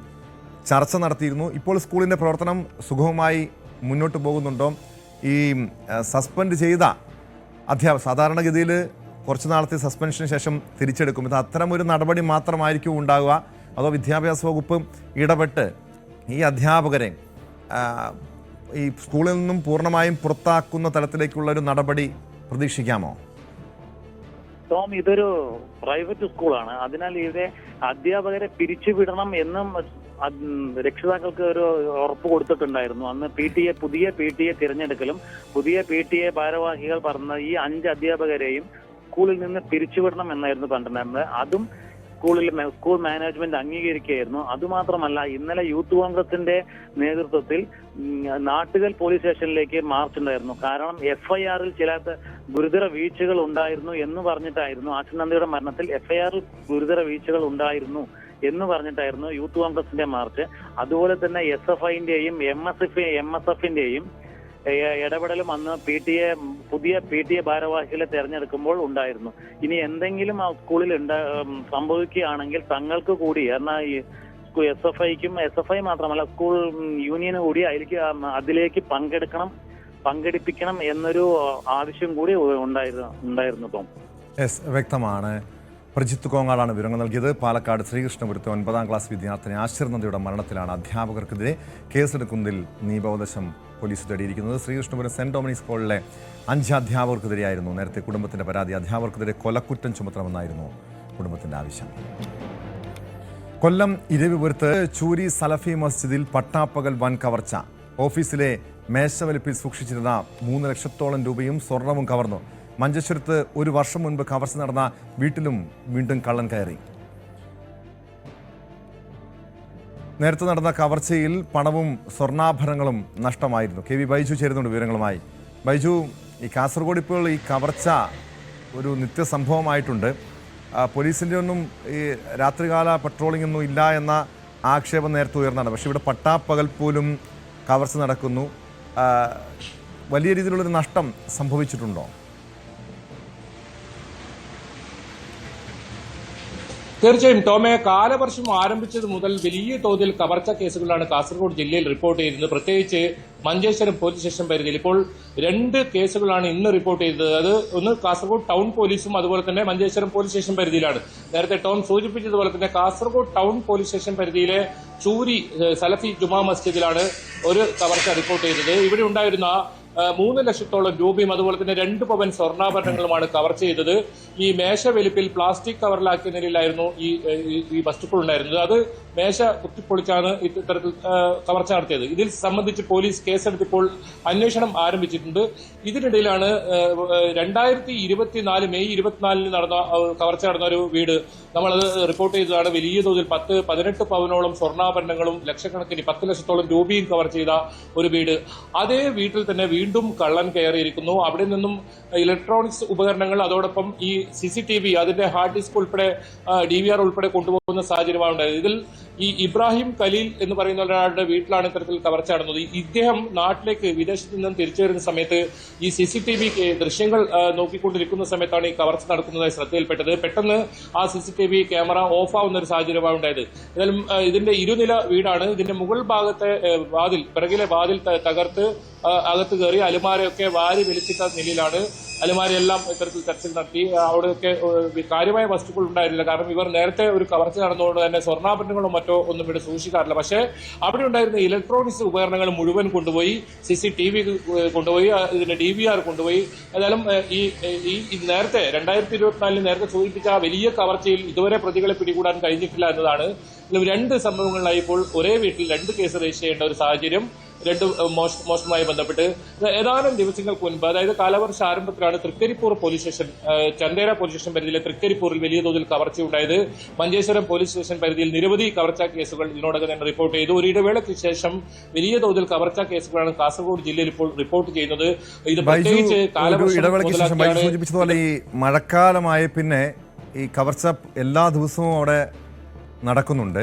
S1: ചർച്ച നടത്തിയിരുന്നു. ഇപ്പോൾ സ്കൂളിൻ്റെ പ്രവർത്തനം സുഗമമായി മുന്നോട്ട് പോകുന്നുണ്ടോ? ഈ സസ്പെൻഡ് ചെയ്ത അധ്യാപകർ സാധാരണഗതിയിൽ കുറച്ച് നാളത്തെ സസ്പെൻഷന് ശേഷം തിരിച്ചെടുക്കും. ഇത് അത്തരമൊരു നടപടി മാത്രമായിരിക്കും ഉണ്ടാകുക, അതോ വിദ്യാഭ്യാസ വകുപ്പ് ഇടപെട്ട് ഈ അധ്യാപകരെ ഈ സ്കൂളിൽ നിന്നും പൂർണ്ണമായും പുറത്താക്കുന്ന തലത്തിലേക്കുള്ളൊരു നടപടി പ്രതീക്ഷിക്കാമോ?
S7: ടോം, ഇതൊരു പ്രൈവറ്റ് സ്കൂളാണ്. അതിനാൽ ഇവരെ അധ്യാപകരെ പിരിച്ചുവിടണം എന്നും രക്ഷിതാക്കൾക്ക് ഒരു ഉറപ്പ് കൊടുത്തിട്ടുണ്ടായിരുന്നു. അന്ന് പുതിയ പി ടി എ തിരഞ്ഞെടുക്കലും പുതിയ പി ടി എ ഭാരവാഹികൾ പറഞ്ഞ ഈ 5 അധ്യാപകരെയും സ്കൂളിൽ നിന്ന് പിരിച്ചുവിടണം എന്നായിരുന്നു പറഞ്ഞിട്ടുണ്ടായിരുന്നത്. അതും സ്കൂൾ മാനേജ്മെന്റ് അംഗീകരിക്കുകയായിരുന്നു. അതുമാത്രമല്ല, ഇന്നലെ യൂത്ത് കോൺഗ്രസിന്റെ നേതൃത്വത്തിൽ നാട്ടുകൽ പോലീസ് സ്റ്റേഷനിലേക്ക് മാർച്ച് ഉണ്ടായിരുന്നു. കാരണം FIR-ൽ ചില ഗുരുതര വീഴ്ചകൾ ഉണ്ടായിരുന്നു എന്ന് പറഞ്ഞിട്ടായിരുന്നു, ആശിർ നന്ദിയുടെ മരണത്തിൽ FIR-ൽ ഗുരുതര വീഴ്ചകൾ ഉണ്ടായിരുന്നു എന്ന് പറഞ്ഞിട്ടായിരുന്നു യൂത്ത് കോൺഗ്രസിന്റെ മാർച്ച്. അതുപോലെ തന്നെ SFI-ന്റെയും MSF-ന്റെയും ഇടപെടലും അന്ന് പുതിയ പി ടി എ ഭാരവാഹികളെ തെരഞ്ഞെടുക്കുമ്പോൾ ഉണ്ടായിരുന്നു. ഇനി എന്തെങ്കിലും ആ സ്കൂളിൽ സംഭവിക്കുകയാണെങ്കിൽ തങ്ങൾക്ക് കൂടി, എന്നാൽ ഈ SFI മാത്രമല്ല സ്കൂൾ യൂണിയന് കൂടി അതിലേക്ക് പങ്കെടുപ്പിക്കണം എന്നൊരു ആവശ്യം കൂടി ഉണ്ടായിരുന്നു. ടോം,
S1: വ്യക്തമാണ്. പ്രജിത്ത് കോങ്ങാടാണ് വിവരങ്ങൾ നൽകിയത്. പാലക്കാട് ശ്രീകൃഷ്ണപുരത്തെ 9ാം ക്ലാസ് വിദ്യാർത്ഥിനി ആശിർ നന്ദിയുടെ മരണത്തിലാണ് അധ്യാപകർക്കെതിരെ കേസെടുക്കുന്നതിൽ നിയമോപദേശം പോലീസ് തേടിയിരിക്കുന്നത്. ശ്രീകൃഷ്ണപുരം സെന്റ് ഡൊമിനിക് സ്കൂളിലെ 5 അധ്യാപകർക്കെതിരെയായിരുന്നു നേരത്തെ കുടുംബത്തിന്റെ പരാതി. അധ്യാപകർക്കെതിരെ കൊലക്കുറ്റം ചുമത്തണമെന്നായിരുന്നു കുടുംബത്തിന്റെ ആവശ്യം. കൊല്ലം ഇരവിപുരത്ത് ചൂരി സലഫി മസ്ജിദിൽ പട്ടാപ്പകൽ വൻ കവർച്ച. ഓഫീസിലെ മേശവലിപ്പിൽ സൂക്ഷിച്ചിരുന്ന 3 ലക്ഷത്തോളം രൂപയും സ്വർണവും കവർന്നു. മഞ്ചേശ്വരത്ത് 1 വർഷം മുൻപ് കവർച്ച നടന്ന വീട്ടിലും വീണ്ടും കള്ളൻ കയറി. നേരത്തെ നടന്ന കവർച്ചയിൽ പണവും സ്വർണ്ണാഭരണങ്ങളും നഷ്ടമായിരുന്നു. KV ബൈജു ചേരുന്നുണ്ട് വിവരങ്ങളുമായി. ബൈജു, ഈ കാസർഗോഡ് ഇപ്പോൾ ഈ കവർച്ച ഒരു നിത്യസംഭവമായിട്ടുണ്ട്. പോലീസിൻ്റെ ഒന്നും ഈ രാത്രികാല പട്രോളിംഗ് ഒന്നും ഇല്ല എന്ന ആക്ഷേപം നേരത്തെ ഉയർന്നതാണ്. പക്ഷേ ഇവിടെ പട്ടാപ്പകൽ പോലും കവർച്ച നടക്കുന്നു. വലിയ രീതിയിലുള്ളൊരു നഷ്ടം സംഭവിച്ചിട്ടുണ്ടോ?
S5: തീർച്ചയായും ടോമെ, കാലവർഷം ആരംഭിച്ചത് മുതൽ വലിയ തോതിൽ കവർച്ച കേസുകളാണ് കാസർഗോഡ് ജില്ലയിൽ റിപ്പോർട്ട് ചെയ്തത്. പ്രത്യേകിച്ച് മഞ്ചേശ്വരം പോലീസ് സ്റ്റേഷൻ പരിധിയിൽ ഇപ്പോൾ 2 കേസുകളാണ് ഇന്ന് റിപ്പോർട്ട് ചെയ്തത്. അത് ഒന്ന് കാസർഗോഡ് ടൗൺ പോലീസും അതുപോലെ തന്നെ മഞ്ചേശ്വരം പോലീസ് സ്റ്റേഷൻ പരിധിയിലാണ്. നേരത്തെ ടോം സൂചിപ്പിച്ചതുപോലെ തന്നെ കാസർഗോഡ് ടൗൺ പോലീസ് സ്റ്റേഷൻ പരിധിയിലെ ചൂരി സലഫി ജുമാ മസ്ജിദിലാണ് ഒരു കവർച്ച റിപ്പോർട്ട് ചെയ്തത്. ഇവിടെ ഉണ്ടായിരുന്ന 3 ലക്ഷത്തോളം രൂപയും അതുപോലെ തന്നെ 2 പവൻ സ്വർണ്ണാഭരണങ്ങളുമാണ് കവർച്ച ചെയ്തത്. ഈ മേശ വലിപ്പിൽ പ്ലാസ്റ്റിക് കവറിലാക്കിയ നിലയിലായിരുന്നു ഈ വസ്തുക്കൾ ഉണ്ടായിരുന്നത്. അത് മേശ കുത്തിപ്പൊളിച്ചാണ് ഇത്തരത്തിൽ കവർച്ച നടത്തിയത്. ഇതിൽ സംബന്ധിച്ച് പോലീസ് കേസെടുത്തിപ്പോൾ അന്വേഷണം ആരംഭിച്ചിട്ടുണ്ട്. ഇതിനിടയിലാണ് 2024 മെയ് 24 നടന്ന കവർച്ച നടന്ന ഒരു വീട് നമ്മളത് റിപ്പോർട്ട് ചെയ്തതാണ്. വലിയ തോതിൽ 18 പവനോളം സ്വർണ്ണാഭരണങ്ങളും ലക്ഷക്കണക്കിന് 10 ലക്ഷത്തോളം രൂപയും കവർ ചെയ്ത ഒരു വീട്. അതേ വീട്ടിൽ തന്നെ വീണ്ടും കള്ളൻ കയറിയിരിക്കുന്നു. അവിടെ നിന്നും ഇലക്ട്രോണിക്സ് ഉപകരണങ്ങൾ, അതോടൊപ്പം ഈ CCTV, അതിന്റെ ഹാർഡ് ഡിസ്ക് ഉൾപ്പെടെ DVR ഉൾപ്പെടെ കൊണ്ടുപോകുന്ന സാഹചര്യമാണ് ഉണ്ടായത്. ഇതിൽ ഈ ഇബ്രാഹിം ഖലീൽ എന്ന് പറയുന്ന ഒരാളുടെ വീട്ടിലാണ് ഇത്തരത്തിൽ കവർച്ച നടന്നത്. ഇദ്ദേഹം നാട്ടിലേക്ക് വിദേശത്ത് നിന്നും തിരിച്ചു വരുന്ന സമയത്ത് ഈ CCTV ദൃശ്യങ്ങൾ നോക്കിക്കൊണ്ടിരിക്കുന്ന സമയത്താണ് ഈ കവർച്ച നടക്കുന്നതായി ശ്രദ്ധയിൽപ്പെട്ടത്. പെട്ടെന്ന് ആ CCTV ക്യാമറ ഓഫ് ആവുന്ന ഒരു സാഹചര്യമാണ് ഉണ്ടായത്. എന്നാലും ഇതിന്റെ ഇരുനില വീടാണ്. ഇതിന്റെ മുകൾ ഭാഗത്തെ പിറകിലെ വാതിൽ തകർത്ത് അകത്ത് കയറി അലുമാരയൊക്കെ വാരി വലിച്ചിട്ട നിലയിലാണ്. അലുമാരെല്ലാം ഇത്തരത്തിൽ തെരച്ചിൽ നടത്തി. അവിടെയൊക്കെ കാര്യമായ വസ്തുക്കൾ ഉണ്ടായിരുന്നില്ല. കാരണം ഇവർ നേരത്തെ ഒരു കവർച്ച നടന്നുകൊണ്ട് തന്നെ സ്വർണ്ണാഭരണങ്ങളോ മറ്റോ ഒന്നും ഇവിടെ സൂക്ഷിക്കാറില്ല. പക്ഷേ അവിടെ ഉണ്ടായിരുന്ന ഇലക്ട്രോണിക്സ് ഉപകരണങ്ങൾ മുഴുവൻ കൊണ്ടുപോയി, CCTV കൊണ്ടുപോയി, ഇതിന്റെ DVR കൊണ്ടുപോയി. ഏതായാലും ഈ നേരത്തെ 2024 നേരത്തെ സൂചിപ്പിച്ച ആ വലിയ കവർച്ചയിൽ ഇതുവരെ പ്രതികളെ പിടികൂടാൻ കഴിഞ്ഞിട്ടില്ല എന്നതാണ്. 2 സംഭവങ്ങളിലായി ഇപ്പോൾ ഒരേ വീട്ടിൽ 2 കേസ് രജിസ്റ്റർ ചെയ്യേണ്ട ഒരു സാഹചര്യം മോഷണവുമായി ബന്ധപ്പെട്ട് ഏതാനും ദിവസങ്ങൾക്ക് മുൻപ്, അതായത് കാലവർഷ ആരംഭത്തിലാണ് Trikaripur police station, Chandera police station പരിധിയിലെ തൃക്കരിപ്പൂരിൽ വലിയ തോതിൽ കവർച്ചയുണ്ടായത്. മഞ്ചേശ്വരം പോലീസ് സ്റ്റേഷൻ പരിധിയിൽ നിരവധി കവർച്ചാ കേസുകൾ ഇതിനോടകം തന്നെ റിപ്പോർട്ട് ചെയ്തു. ഒരു ഇടവേളയ്ക്ക് ശേഷം വലിയ തോതിൽ കവർച്ചാ കേസുകളാണ് കാസർഗോഡ് ജില്ലയിൽ ഇപ്പോൾ റിപ്പോർട്ട് ചെയ്യുന്നത്. ഇത് പ്രത്യേകിച്ച്
S1: സൂചിപ്പിച്ചതുപോലെ ഈ മഴക്കാലമായ പിന്നെ ഈ കവർച്ച എല്ലാ ദിവസവും അവിടെ നടക്കുന്നുണ്ട്.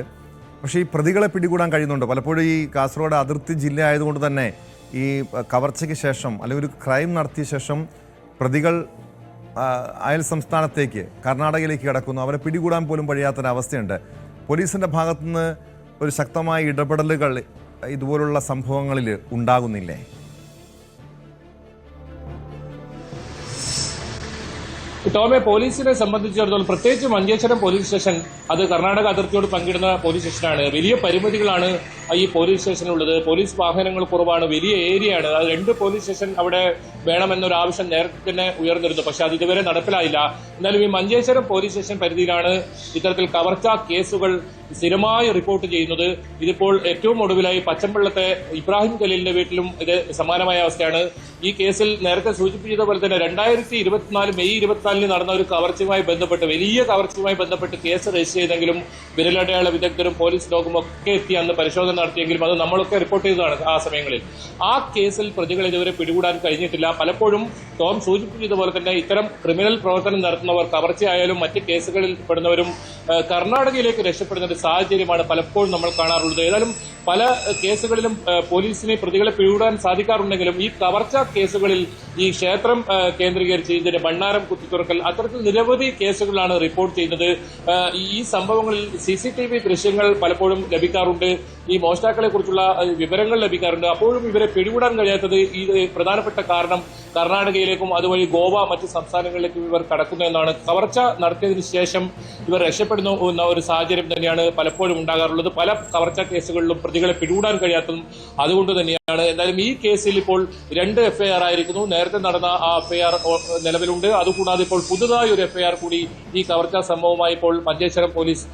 S1: പക്ഷേ ഈ പ്രതികളെ പിടികൂടാൻ കഴിയുന്നുണ്ട്. പലപ്പോഴും ഈ കാസർഗോഡ് അതിർത്തി ജില്ല ആയതുകൊണ്ട് തന്നെ ഈ കവർച്ചയ്ക്ക് ശേഷം അല്ലെങ്കിൽ ഒരു ക്രൈം നടത്തിയ ശേഷം പ്രതികൾ അയൽ സംസ്ഥാനത്തേക്ക് കർണാടകയിലേക്ക് കടക്കുന്നു. അവരെ പിടികൂടാൻ പോലും കഴിയാത്തൊരവസ്ഥയുണ്ട്. പോലീസിൻ്റെ ഭാഗത്തുനിന്ന് ഒരു ശക്തമായ ഇടപെടലുകൾ ഇതുപോലുള്ള സംഭവങ്ങളിൽ ഉണ്ടാകുന്നില്ലേ?
S5: ടോമെ, പോലീസിനെ സംബന്ധിച്ചിടത്തോളം പ്രത്യേകിച്ച് മഞ്ചേശ്വരം പോലീസ് സ്റ്റേഷൻ അത് കർണാടക അതിർത്തിയോട് പങ്കിടുന്ന പോലീസ് സ്റ്റേഷനാണ്. വലിയ പരിമിതികളാണ് ഈ പോലീസ് സ്റ്റേഷനുള്ളത്. പോലീസ് വാഹനങ്ങൾ കുറവാണ്, വലിയ ഏരിയയാണ്. അത് 2 പോലീസ് സ്റ്റേഷൻ അവിടെ വേണമെന്നൊരു ആവശ്യം നേരത്തെ തന്നെ ഉയർന്നിരുന്നു. പക്ഷെ അത് ഇതുവരെ നടപ്പിലായില്ല. എന്നാലും ഈ മഞ്ചേശ്വരം പോലീസ് സ്റ്റേഷൻ പരിധിയിലാണ് ഇത്തരത്തിൽ കവർച്ചാ കേസുകൾ സ്ഥിരമായി റിപ്പോർട്ട് ചെയ്യുന്നത്. ഇതിപ്പോൾ ഏറ്റവും ഒടുവിലായി പച്ചമ്പള്ളത്തെ ഇബ്രാഹിം ഖലീലിന്റെ വീട്ടിലും ഇത് സമാനമായ അവസ്ഥയാണ്. ഈ കേസിൽ നേരത്തെ സൂചിപ്പിച്ചതുപോലെ തന്നെ 2024 മെയ് 24 നടന്ന ഒരു കവർച്ചയുമായി ബന്ധപ്പെട്ട്, വലിയ കവർച്ചയുമായി ബന്ധപ്പെട്ട് കേസ് രജിസ്റ്റർ ചെയ്തെങ്കിലും വിരലടയാള വിദഗ്ധരും പോലീസ് ലോകം ഒക്കെ എത്തി അന്ന് പരിശോധന നടത്തിയെങ്കിലും അത് നമ്മളൊക്കെ റിപ്പോർട്ട് ചെയ്തതാണ് ആ സമയങ്ങളിൽ. ആ കേസിൽ പ്രതികൾ ഇതുവരെ പിടികൂടാൻ കഴിഞ്ഞിട്ടില്ല. പലപ്പോഴും ടോം സൂചിപ്പിച്ചതുപോലെ തന്നെ ഇത്തരം ക്രിമിനൽ പ്രവർത്തനം നടത്തുന്നവർ, കവർച്ചയായാലും മറ്റ് കേസുകളിൽ പെടുന്നവരും കർണാടകയിലേക്ക് രക്ഷപ്പെടുന്ന ഒരു സാഹചര്യമാണ് പലപ്പോഴും നമ്മൾ കാണാറുള്ളത്. ഏതായാലും പല കേസുകളിലും പോലീസിനെ പ്രതികളെ പിടികൂടാൻ സാധിക്കാറുണ്ടെങ്കിലും ഈ കവർച്ചാ കേസുകളിൽ ഈ ക്ഷേത്രം കേന്ദ്രീകരിച്ച് ഇതിന്റെ ഭണ്ഡാരം കുത്തിത്തുറക്കൽ, അത്തരത്തിൽ നിരവധി കേസുകളാണ് റിപ്പോർട്ട് ചെയ്യുന്നത്. ഈ സംഭവങ്ങളിൽ CCTV ദൃശ്യങ്ങൾ പലപ്പോഴും ലഭിക്കാറുണ്ട്. ഈ മോഷ്ടാക്കളെ കുറിച്ചുള്ള വിവരങ്ങൾ ലഭിക്കാറുണ്ട്. അപ്പോഴും ഇവരെ പിടികൂടാൻ കഴിയാത്തത് ഈ പ്രധാനപ്പെട്ട കാരണം കർണാടകയിലേക്കും അതുവഴി ഗോവ മറ്റ് സംസ്ഥാനങ്ങളിലേക്കും ഇവർ കടക്കുന്നു എന്നാണ്. കവർച്ച നടത്തിയതിനു ശേഷം ഇവർ രക്ഷപ്പെടുന്ന ഒരു സാഹചര്യം തന്നെയാണ് പലപ്പോഴും ഉണ്ടാകാറുള്ളത്. പല കവർച്ചാ കേസുകളിലും പ്രതികളെ പിടികൂടാൻ കഴിയാത്തതും അതുകൊണ്ട് തന്നെയാണ്. എന്തായാലും ഈ കേസിൽ ഇപ്പോൾ 2 FIR ആയിരിക്കുന്നു. നേരത്തെ നടന്ന ആ FIR നിലവിലുണ്ട്. അതുകൂടാതെ ഇപ്പോൾ പുതുതായി ഒരു FIR കൂടി ഈ കവർച്ചാ സംഭവമായി ഇപ്പോൾ മഞ്ചേശ്വരം പോലീസ്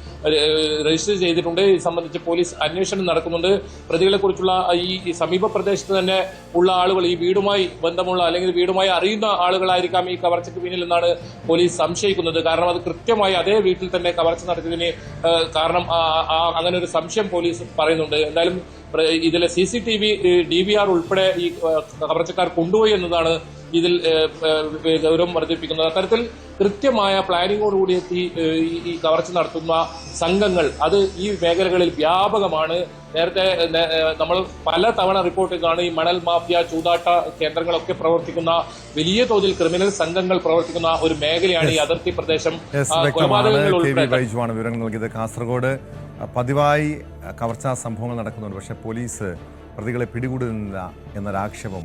S5: രജിസ്റ്റർ ചെയ്തിട്ടുണ്ട്. ഇത് സംബന്ധിച്ച് പോലീസ് അന്വേഷണം നടക്കുന്നുണ്ട്. പ്രതികളെ കുറിച്ചുള്ള ഈ സമീപ പ്രദേശത്ത് തന്നെ ഉള്ള ആളുകൾ, ഈ വീടുമായി ബന്ധമുള്ള അല്ലെങ്കിൽ വീടുമായി അറിയുന്ന ആളുകളായിരിക്കാം ഈ കവർച്ചയ്ക്ക് പിന്നിൽ എന്നാണ് പോലീസ് സംശയിക്കുന്നത്. കാരണം അത് കൃത്യമായി അതേ വീട്ടിൽ തന്നെ കവർച്ച നടത്തിയതിന് കാരണം അങ്ങനെ ഒരു സംശയം പോലീസ് പറയുന്നുണ്ട്. എന്തായാലും ഇതിലെ CCTV DVR ഉൾപ്പെടെ ഈ കവർച്ചക്കാർ കൊണ്ടുപോയി എന്നതാണ് ഇതിൽ ഗൗരവം വർദ്ധിപ്പിക്കുന്നത്. അത്തരത്തിൽ കൃത്യമായ പ്ലാനിങ്ങോടുകൂടി എത്തി ഈ കവർച്ച നടത്തുന്ന സംഘങ്ങൾ അത് ഈ മേഖലകളിൽ വ്യാപകമാണ്. നേരത്തെ നമ്മൾ പല തവണ റിപ്പോർട്ട് ചെയ്തതാണ് ഈ മണൽ മാഫിയ, ചൂതാട്ട കേന്ദ്രങ്ങളൊക്കെ പ്രവർത്തിക്കുന്ന വലിയ തോതിൽ ക്രിമിനൽ സംഘങ്ങൾ പ്രവർത്തിക്കുന്ന ഒരു മേഖലയാണ് ഈ അതിർത്തി പ്രദേശം. കൊലപാതകങ്ങൾ ഉൾപ്പെടെ
S1: വിവരങ്ങൾ നൽകിയത്. കാസർഗോഡ് പതിവായി കവർച്ചാ സംഭവങ്ങൾ നടക്കുന്നുണ്ട്. പക്ഷേ പോലീസ് പ്രതികളെ പിടികൂടുന്നില്ല എന്നൊരാക്ഷേപം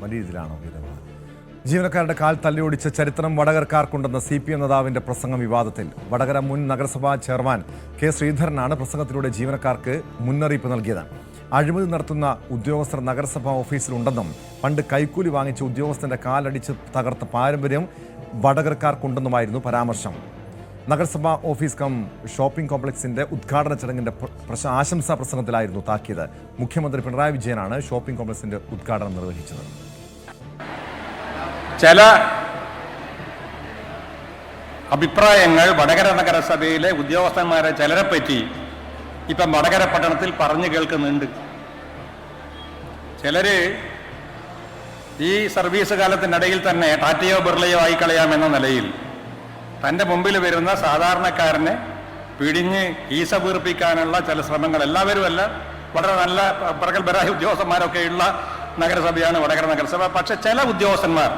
S1: വലിയ രീതിയിലാണ് ഉയരുന്നത്. ജീവനക്കാരുടെ കാൽ തല്ലിയൊടിച്ച ചരിത്രം വടകരക്കാർക്കുണ്ടെന്ന CPM നേതാവിന്റെ പ്രസംഗം വിവാദത്തിൽ. വടകര മുൻ നഗരസഭാ ചെയർമാൻ K. ശ്രീധരനാണ് പ്രസംഗത്തിലൂടെ ജീവനക്കാർക്ക് മുന്നറിയിപ്പ് നൽകിയത്. അഴിമതി നടത്തുന്ന ഉദ്യോഗസ്ഥർ നഗരസഭാ ഓഫീസിലുണ്ടെന്നും പണ്ട് കൈക്കൂലി വാങ്ങിച്ച ഉദ്യോഗസ്ഥന്റെ കാലടിച്ച് തകർത്ത പാരമ്പര്യം വടകരക്കാർക്കുണ്ടെന്നുമായിരുന്നു പരാമർശം. നഗരസഭാ ഓഫീസ് കം ഷോപ്പിംഗ് കോംപ്ലക്സിന്റെ ഉദ്ഘാടന ചടങ്ങിന്റെ ആശംസാ പ്രസംഗത്തിലായിരുന്നു താക്കീത്. മുഖ്യമന്ത്രി പിണറായി വിജയനാണ് ഷോപ്പിംഗ് കോംപ്ലക്സിന്റെ ഉദ്ഘാടനം നിർവഹിച്ചത്.
S8: ചില അഭിപ്രായങ്ങൾ വടകര നഗരസഭയിലെ ഉദ്യോഗസ്ഥന്മാരെ ചിലരെപ്പറ്റി ഇപ്പം വടകര പട്ടണത്തിൽ പറഞ്ഞു കേൾക്കുന്നുണ്ട്. ചിലര് ഈ സർവീസ് കാലത്തിനിടയിൽ തന്നെ ടാറ്റയോ ബിർളയോ ആയിക്കളയാമെന്ന നിലയിൽ തൻ്റെ മുമ്പിൽ വരുന്ന സാധാരണക്കാരനെ പിടിഞ്ഞ് ഈസ വീർപ്പിക്കാനുള്ള ചില ശ്രമങ്ങൾ, എല്ലാവരുമല്ല, വളരെ നല്ല പ്രഗത്ഭരായ ഉദ്യോഗസ്ഥന്മാരൊക്കെയുള്ള നഗരസഭയാണ് വടകര നഗരസഭ. പക്ഷെ ചില ഉദ്യോഗസ്ഥന്മാർ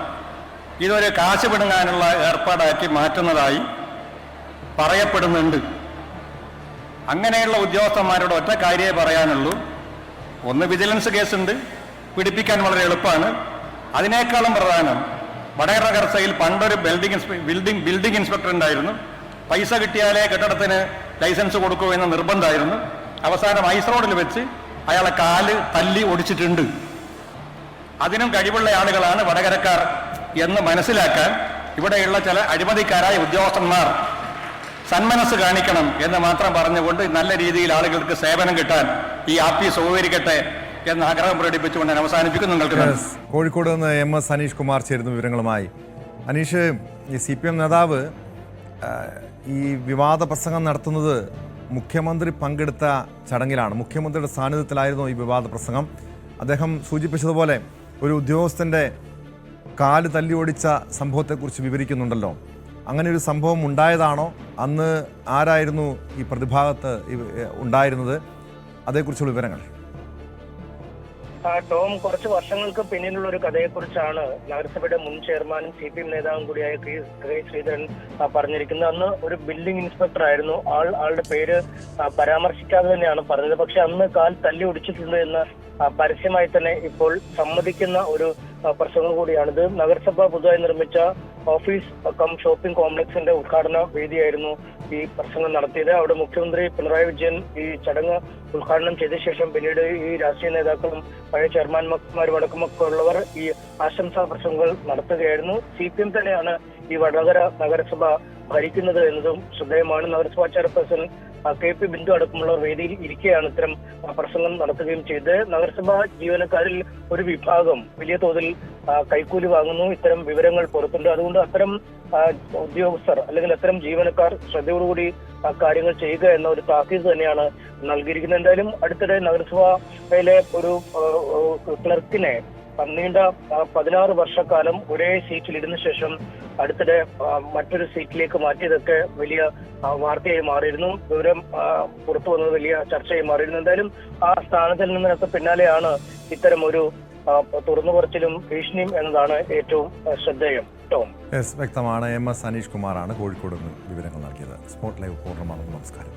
S8: ഇതൊരു കാശ് പിടുങ്ങാനുള്ള ഏർപ്പാടാക്കി മാറ്റുന്നതായി പറയപ്പെടുന്നുണ്ട്. അങ്ങനെയുള്ള ഉദ്യോഗസ്ഥന്മാരോട് ഒറ്റ കാര്യമേ പറയാനുള്ളൂ. ഒന്ന്, വിജിലൻസ് കേസുണ്ട്, പിടിപ്പിക്കാൻ വളരെ എളുപ്പമാണ്. അതിനേക്കാളും പ്രധാനം, വടകര നഗരസഭയിൽ പണ്ടൊരു ബിൽഡിംഗ് ഇൻസ്പെക്ടർ ഉണ്ടായിരുന്നു. പൈസ കിട്ടിയാലേ കെട്ടിടത്തിന് ലൈസൻസ് കൊടുക്കൂ എന്ന നിർബന്ധമായിരുന്നു. അവസാനം ഐസ് റോഡിൽ വെച്ച് അയാളെ കാല് തല്ലി ഒടിച്ചിട്ടുണ്ട്. അതിനും കഴിവുള്ള ആളുകളാണ് വടകരക്കാർ എന്ന് മനസ്സിലാക്കാൻ ഇവിടെയുള്ള ചില അഴിമതിക്കാരായ ഉദ്യോഗസ്ഥന്മാർ സന്മനസ് കാണിക്കണം എന്ന് മാത്രം പറഞ്ഞുകൊണ്ട് നല്ല രീതിയിൽ ആളുകൾക്ക് സേവനം കിട്ടാൻ ഈ ആപ്പീസ് ഉപകരിക്കട്ടെ എന്ന ആഗ്രഹം പ്രകടിപ്പിച്ചുകൊണ്ട് ഞാൻ അവസാനിപ്പിക്കുന്നു. നിങ്ങൾക്ക് നന്ദി.
S1: കോഴിക്കോട് നിന്ന് MS അനീഷ് കുമാർ ചേരുന്ന വിവരങ്ങളുമായി. അനീഷ്, ഈ CPM നേതാവ് ഈ വിവാദ പ്രസംഗം നടത്തുന്നത് മുഖ്യമന്ത്രി പങ്കെടുത്ത ചടങ്ങിലാണ്. മുഖ്യമന്ത്രിയുടെ സാന്നിധ്യത്തിലായിരുന്നു ഈ വിവാദ പ്രസംഗം. അദ്ദേഹം സൂചിപ്പിച്ചതുപോലെ ഒരു ഉദ്യോഗസ്ഥൻ്റെ കാല് തല്ലി ഓടിച്ച സംഭവത്തെക്കുറിച്ച് വിവരിക്കുന്നുണ്ടല്ലോ. അങ്ങനെ ഒരു സംഭവം ഉണ്ടായതാണോ? അന്ന് ആരായിരുന്നു ഈ പ്രതിഭാഗത്ത് ഉണ്ടായിരുന്നത്? അതേക്കുറിച്ചുള്ള വിവരങ്ങൾ.
S9: ടോം, കുറച്ച് വർഷങ്ങൾക്ക് പിന്നിലുള്ള ഒരു കഥയെക്കുറിച്ചാണ് നഗരസഭയുടെ മുൻ ചെയർമാനും CPM നേതാവും കൂടിയായ കെ ശ്രീധരൻ പറഞ്ഞിരിക്കുന്നത്. അന്ന് ഒരു ബിൽഡിംഗ് ഇൻസ്പെക്ടർ ആയിരുന്നു. ആളുടെ പേര് പരാമർശിക്കാതെ തന്നെയാണ് പറഞ്ഞത്. പക്ഷെ അന്ന് കാൽ തല്ലി ഒടിച്ചിട്ടുണ്ട് എന്ന് പരസ്യമായി തന്നെ ഇപ്പോൾ സമ്മതിക്കുന്ന ഒരു പ്രസംഗം കൂടിയാണിത്. നഗരസഭ പുതുതായി നിർമ്മിച്ച ഓഫീസ് കം ഷോപ്പിംഗ് കോംപ്ലക്സിന്റെ ഉദ്ഘാടന വേദിയായിരുന്നു ഈ പ്രസംഗം നടത്തിയത്. അവിടെ മുഖ്യമന്ത്രി പിണറായി വിജയൻ ഈ ചടങ്ങ് ഉദ്ഘാടനം ചെയ്ത ശേഷം പിന്നീട് ഈ രാഷ്ട്രീയ നേതാക്കളും പഴയ ചെയർമാൻമാരും അടക്കമൊക്കെ ഉള്ളവർ ഈ ആശംസാ പ്രസംഗങ്ങൾ നടത്തുകയായിരുന്നു. CPM തന്നെയാണ് ഈ വടകര നഗരസഭ ഭരിക്കുന്നത് എന്നതും ശ്രദ്ധേയമാണ്. നഗരസഭാ ചെയർപേഴ്സൺ KP ബിന്ദു അടക്കമുള്ളവർ വേദിയിൽ ഇരിക്കെയാണ് ഇത്തരം പ്രസംഗം നടത്തുകയും ചെയ്ത്. നഗരസഭാ ജീവനക്കാരിൽ ഒരു വിഭാഗം വലിയ തോതിൽ കൈക്കൂലി വാങ്ങുന്നു. ഇത്തരം വിവരങ്ങൾ പുറത്തുണ്ട്. അതുകൊണ്ട് അത്തരം ഉദ്യോഗസ്ഥർ അല്ലെങ്കിൽ അത്തരം ജീവനക്കാർ ശ്രദ്ധയോടുകൂടി കാര്യങ്ങൾ ചെയ്യുക എന്ന ഒരു താക്കീത് തന്നെയാണ് നൽകിയിരിക്കുന്നത്. എന്തായാലും അടുത്തിടെ നഗരസഭയിലെ ഒരു ക്ലർക്കിനെ നീണ്ട 16 വർഷക്കാലം ഒരേ സീറ്റിൽ ഇരുന്ന ശേഷം അടുത്തിടെ മറ്റൊരു സീറ്റിലേക്ക് മാറ്റിയതൊക്കെ വലിയ വാർത്തയായി മാറിയിരുന്നു. വിവരം പുറത്തു വന്നത് വലിയ ചർച്ചയായി മാറിയിരുന്നു. എന്തായാലും ആ സ്ഥാനത്തിൽ നിന്നൊക്കെ പിന്നാലെയാണ് ഇത്തരം ഒരു തുറന്നു പറച്ചിലും ഭീഷണിയും എന്നതാണ് ഏറ്റവും ശ്രദ്ധേയം. ടോം,
S1: വ്യക്തമാണ്. MS അനീഷ് കുമാറാണ് കോഴിക്കോട് നിന്ന് വിവരങ്ങൾ നൽകിയത്. സ്പോട്ട് ലൈവ് പൂർണ്ണമാകുന്നു. നമസ്കാരം.